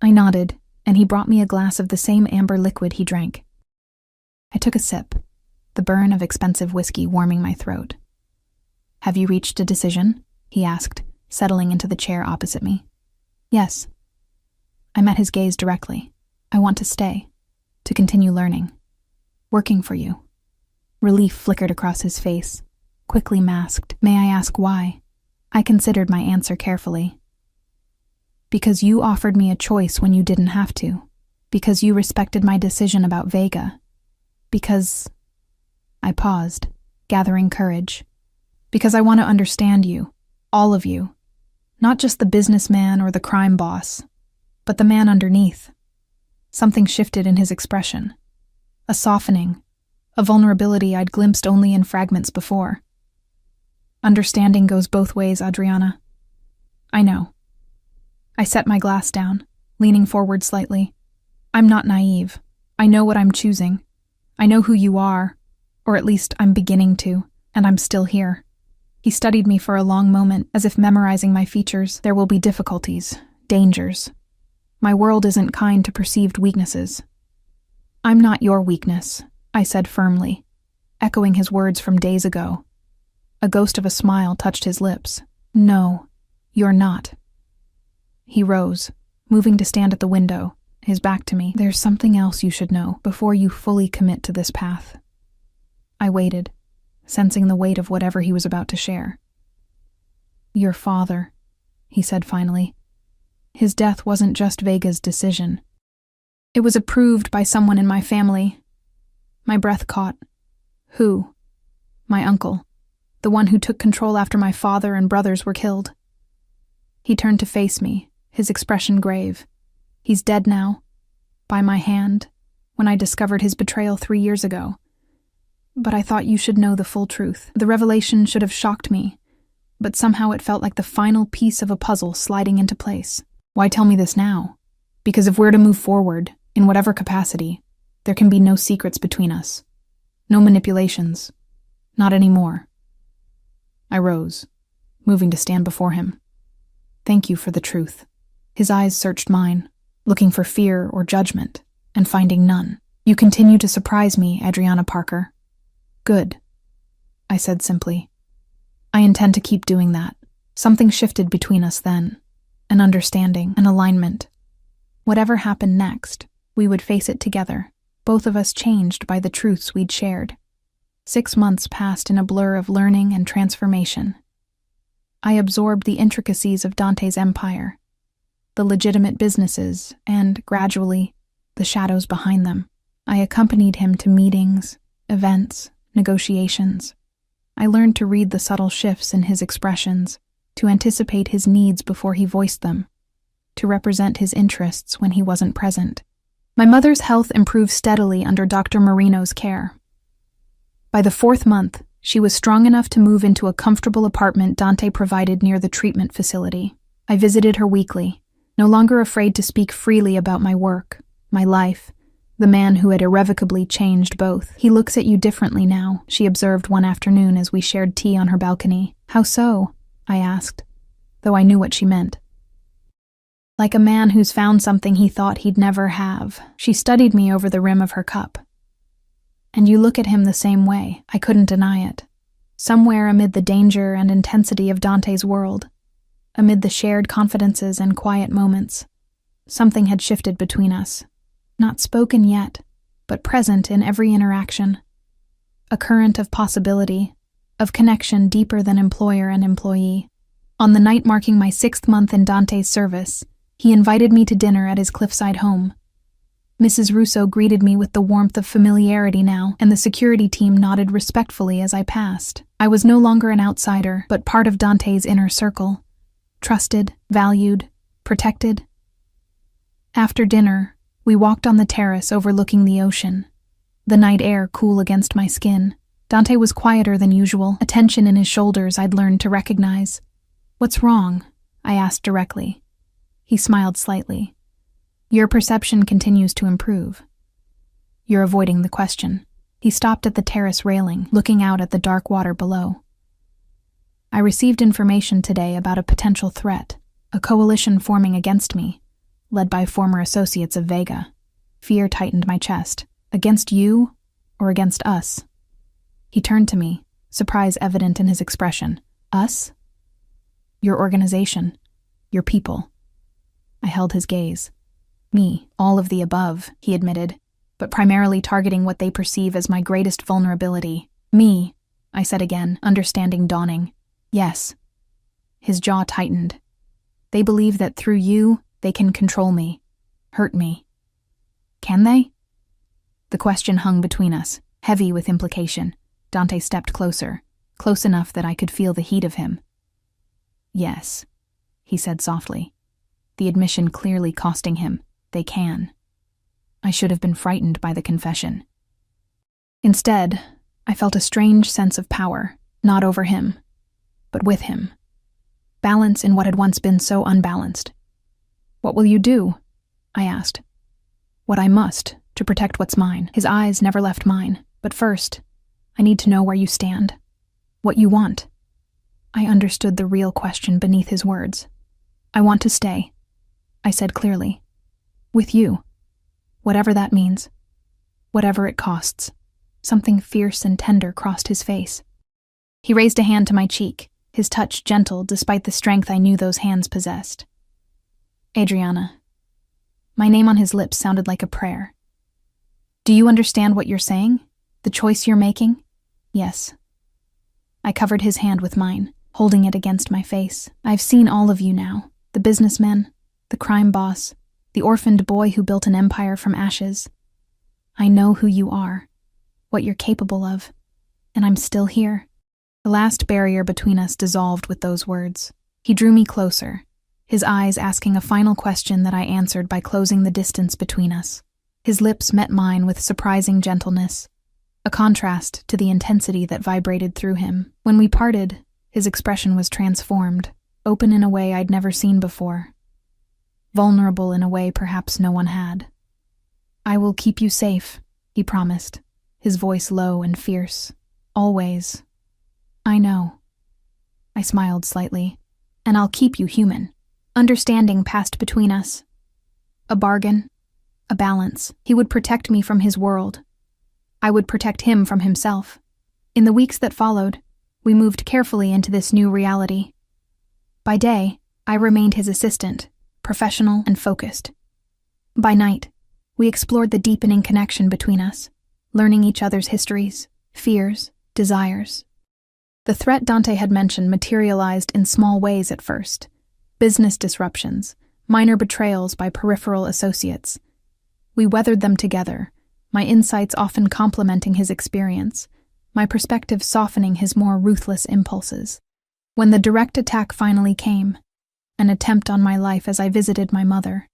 I nodded, and he brought me a glass of the same amber liquid he drank. I took a sip, the burn of expensive whiskey warming my throat. "Have you reached a decision?" he asked, settling into the chair opposite me. "Yes." I met his gaze directly. "I want to stay, to continue learning, working for you." Relief flickered across his face, quickly masked. "May I ask why?" I considered my answer carefully. "Because you offered me a choice when you didn't have to. Because you respected my decision about Vega. Because..." I paused, gathering courage. "Because I want to understand you, all of you. Not just the businessman or the crime boss, but the man underneath." Something shifted in his expression. A softening, a vulnerability I'd glimpsed only in fragments before. "Understanding goes both ways, Adriana." "I know." I set my glass down, leaning forward slightly. "I'm not naive. I know what I'm choosing. I know who you are, or at least I'm beginning to, and I'm still here." He studied me for a long moment, as if memorizing my features. "There will be difficulties, dangers. My world isn't kind to perceived weaknesses." "I'm not your weakness," I said firmly, echoing his words from days ago. A ghost of a smile touched his lips. "No, you're not." He rose, moving to stand at the window, his back to me. "There's something else you should know before you fully commit to this path." I waited, sensing the weight of whatever he was about to share. "Your father," he said finally. "His death wasn't just Vega's decision. It was approved by someone in my family." My breath caught. Who? My uncle, the one who took control after my father and brothers were killed. He turned to face me, his expression grave. "He's dead now, by my hand, when I discovered his betrayal 3 years ago. But I thought you should know the full truth. The revelation should have shocked me, but somehow it felt like the final piece of a puzzle sliding into place." "Why tell me this now? Because if we're to move forward, in whatever capacity, there can be no secrets between us. No manipulations. Not anymore." I rose, moving to stand before him. "Thank you for the truth." His eyes searched mine, looking for fear or judgment, and finding none. "You continue to surprise me, Adriana Parker." "Good," I said simply. "I intend to keep doing that." Something shifted between us then. An understanding, an alignment. Whatever happened next, we would face it together, both of us changed by the truths we'd shared. 6 months passed in a blur of learning and transformation. I absorbed the intricacies of Dante's empire, the legitimate businesses, and, gradually, the shadows behind them. I accompanied him to meetings, events, negotiations. I learned to read the subtle shifts in his expressions, to anticipate his needs before he voiced them, to represent his interests when he wasn't present. My mother's health improved steadily under Dr. Marino's care. By the 4th month, she was strong enough to move into a comfortable apartment Dante provided near the treatment facility. I visited her weekly, no longer afraid to speak freely about my work, my life, the man who had irrevocably changed both. "He looks at you differently now," she observed one afternoon as we shared tea on her balcony. "How so?" I asked, though I knew what she meant. "Like a man who's found something he thought he'd never have." She studied me over the rim of her cup. "And you look at him the same way." I couldn't deny it. Somewhere amid the danger and intensity of Dante's world, amid the shared confidences and quiet moments, something had shifted between us. Not spoken yet, but present in every interaction. A current of possibility, of connection deeper than employer and employee. On the night marking my 6th month in Dante's service, he invited me to dinner at his cliffside home. Mrs. Russo greeted me with the warmth of familiarity now, and the security team nodded respectfully as I passed. I was no longer an outsider, but part of Dante's inner circle. Trusted, valued, protected. After dinner, we walked on the terrace overlooking the ocean, the night air cool against my skin. Dante was quieter than usual, a tension in his shoulders I'd learned to recognize. "What's wrong?" I asked directly. He smiled slightly. "Your perception continues to improve. You're avoiding the question." He stopped at the terrace railing, looking out at the dark water below. "I received information today about a potential threat, a coalition forming against me, led by former associates of Vega." Fear tightened my chest. "Against you, or against us?" He turned to me, surprise evident in his expression. "Us?" "Your organization, your people." I held his gaze. "Me, all of the above," he admitted, "but primarily targeting what they perceive as my greatest vulnerability." "Me," I said again, understanding dawning. "Yes." His jaw tightened. "They believe that through you, they can control me, hurt me." "Can they?" The question hung between us, heavy with implication. Dante stepped closer, close enough that I could feel the heat of him. "Yes," he said softly, the admission clearly costing him. "They can." I should have been frightened by the confession. Instead, I felt a strange sense of power, not over him, but with him. Balance in what had once been so unbalanced. "What will you do?" I asked. "What I must, to protect what's mine." His eyes never left mine. "But first, I need to know where you stand. What you want." I understood the real question beneath his words. "I want to stay," I said clearly. "With you. Whatever that means. Whatever it costs." Something fierce and tender crossed his face. He raised a hand to my cheek, his touch gentle despite the strength I knew those hands possessed. "Adriana." My name on his lips sounded like a prayer. "Do you understand what you're saying? The choice you're making?" "Yes," I covered his hand with mine, holding it against my face. I've seen all of you now. The businessman, the crime boss, the orphaned boy who built an empire from ashes. I know who you are, what you're capable of, and I'm still here. The last barrier between us dissolved with those words. He drew me closer, his eyes asking a final question that I answered by closing the distance between us. His lips met mine with surprising gentleness, a contrast to the intensity that vibrated through him. When we parted, his expression was transformed, open in a way I'd never seen before, vulnerable in a way perhaps no one had. I will keep you safe, he promised, his voice low and fierce. Always. I know. I smiled slightly. And I'll keep you human. Understanding passed between us. A bargain, a balance. He would protect me from his world. I would protect him from himself. In the weeks that followed, we moved carefully into this new reality. By day, I remained his assistant, professional and focused. By night, we explored the deepening connection between us, learning each other's histories, fears, desires. The threat Dante had mentioned materialized in small ways at first. Business disruptions, minor betrayals by peripheral associates. We weathered them together, my insights often complementing his experience, my perspective softening his more ruthless impulses. When the direct attack finally came, an attempt on my life as I visited my mother,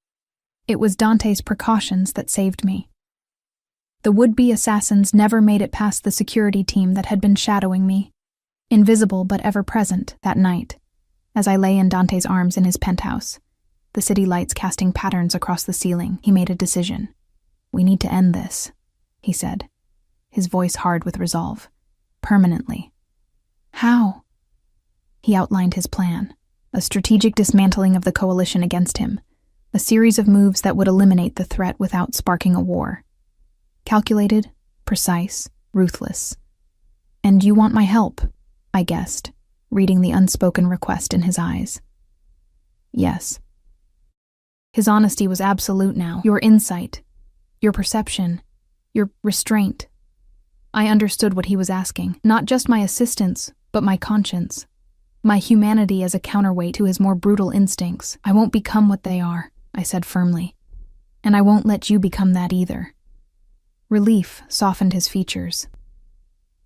it was Dante's precautions that saved me. The would-be assassins never made it past the security team that had been shadowing me, invisible but ever present that night, as I lay in Dante's arms in his penthouse, the city lights casting patterns across the ceiling. He made a decision. We need to end this, he said, his voice hard with resolve. Permanently. How? He outlined his plan, a strategic dismantling of the coalition against him, a series of moves that would eliminate the threat without sparking a war. Calculated, precise, ruthless. And you want my help, I guessed, reading the unspoken request in his eyes. Yes. His honesty was absolute now. Your insight, your perception, your restraint. I understood what he was asking, not just my assistance, but my conscience, my humanity as a counterweight to his more brutal instincts. I won't become what they are, I said firmly, and I won't let you become that either. Relief softened his features.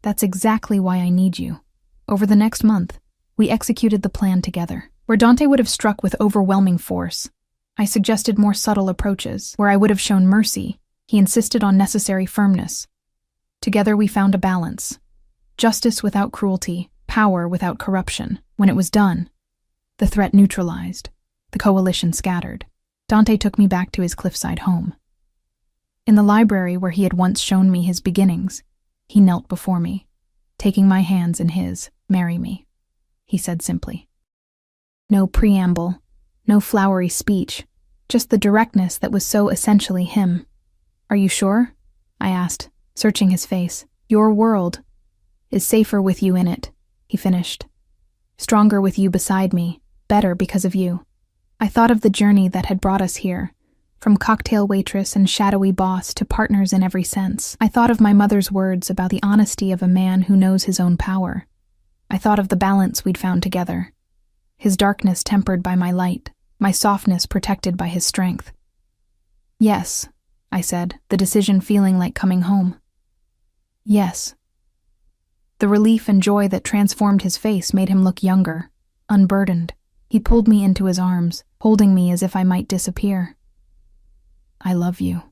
That's exactly why I need you. Over the next month, we executed the plan together. Where Dante would have struck with overwhelming force, I suggested more subtle approaches. Where I would have shown mercy, he insisted on necessary firmness. Together we found a balance. Justice without cruelty, power without corruption. When it was done, the threat neutralized, the coalition scattered. Dante took me back to his cliffside home. In the library where he had once shown me his beginnings, he knelt before me, taking my hands in his. Marry me, he said simply. No preamble, no flowery speech, just the directness that was so essentially him. Are you sure? I asked, searching his face. Your world is safer with you in it, he finished. Stronger with you beside me, better because of you. I thought of the journey that had brought us here, from cocktail waitress and shadowy boss to partners in every sense. I thought of my mother's words about the honesty of a man who knows his own power. I thought of the balance we'd found together, his darkness tempered by my light, my softness protected by his strength. Yes, I said, the decision feeling like coming home. Yes. The relief and joy that transformed his face made him look younger, unburdened. He pulled me into his arms, holding me as if I might disappear. I love you,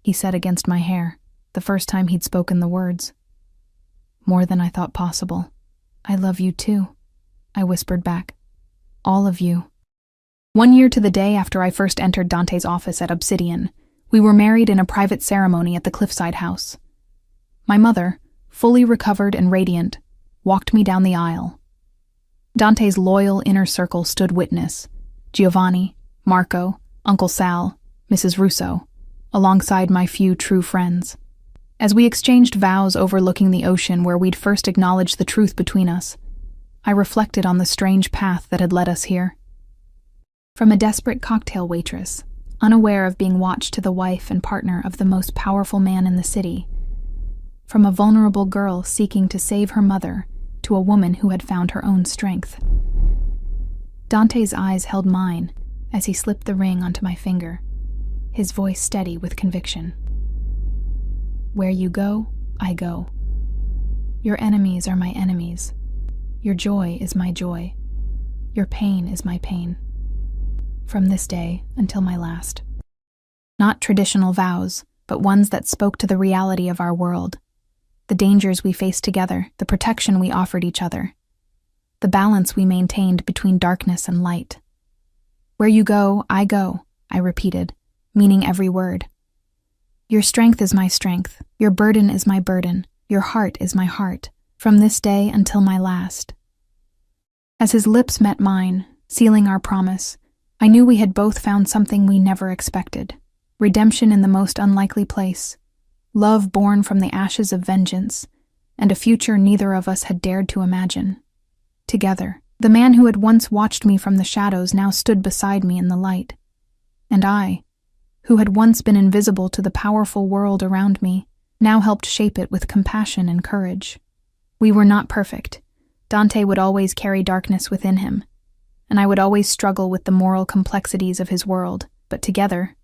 he said against my hair, the first time he'd spoken the words. More than I thought possible. I love you too, I whispered back. All of you. 1 year to the day after I first entered Dante's office at Obsidian, we were married in a private ceremony at the cliffside house. My mother, fully recovered and radiant, walked me down the aisle. Dante's loyal inner circle stood witness: Giovanni, Marco, Uncle Sal, Mrs. Russo, alongside my few true friends. As we exchanged vows overlooking the ocean where we'd first acknowledged the truth between us, I reflected on the strange path that had led us here. From a desperate cocktail waitress, unaware of being watched, to the wife and partner of the most powerful man in the city. From a vulnerable girl seeking to save her mother to a woman who had found her own strength. Dante's eyes held mine as he slipped the ring onto my finger, his voice steady with conviction. Where you go, I go. Your enemies are my enemies. Your joy is my joy. Your pain is my pain. From this day until my last. Not traditional vows, but ones that spoke to the reality of our world, the dangers we faced together, the protection we offered each other, the balance we maintained between darkness and light. Where you go, I repeated, meaning every word. Your strength is my strength, your burden is my burden, your heart is my heart, from this day until my last. As his lips met mine, sealing our promise, I knew we had both found something we never expected. Redemption in the most unlikely place, love born from the ashes of vengeance, and a future neither of us had dared to imagine. Together, the man who had once watched me from the shadows now stood beside me in the light. And I, who had once been invisible to the powerful world around me, now helped shape it with compassion and courage. We were not perfect. Dante would always carry darkness within him, and I would always struggle with the moral complexities of his world, but together,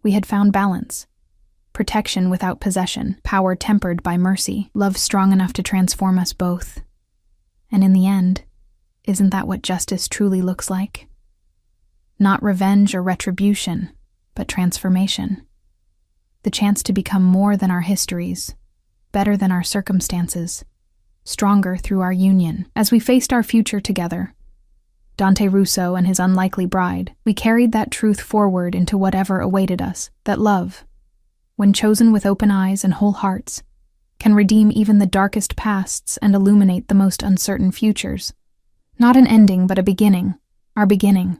we had found balance. Protection without possession, power tempered by mercy, love strong enough to transform us both. And in the end, isn't that what justice truly looks like? Not revenge or retribution, but transformation. The chance to become more than our histories, better than our circumstances, stronger through our union. As we faced our future together, Dante Russo and his unlikely bride, we carried that truth forward into whatever awaited us, that love, when chosen with open eyes and whole hearts, can redeem even the darkest pasts and illuminate the most uncertain futures. Not an ending, but a beginning, our beginning,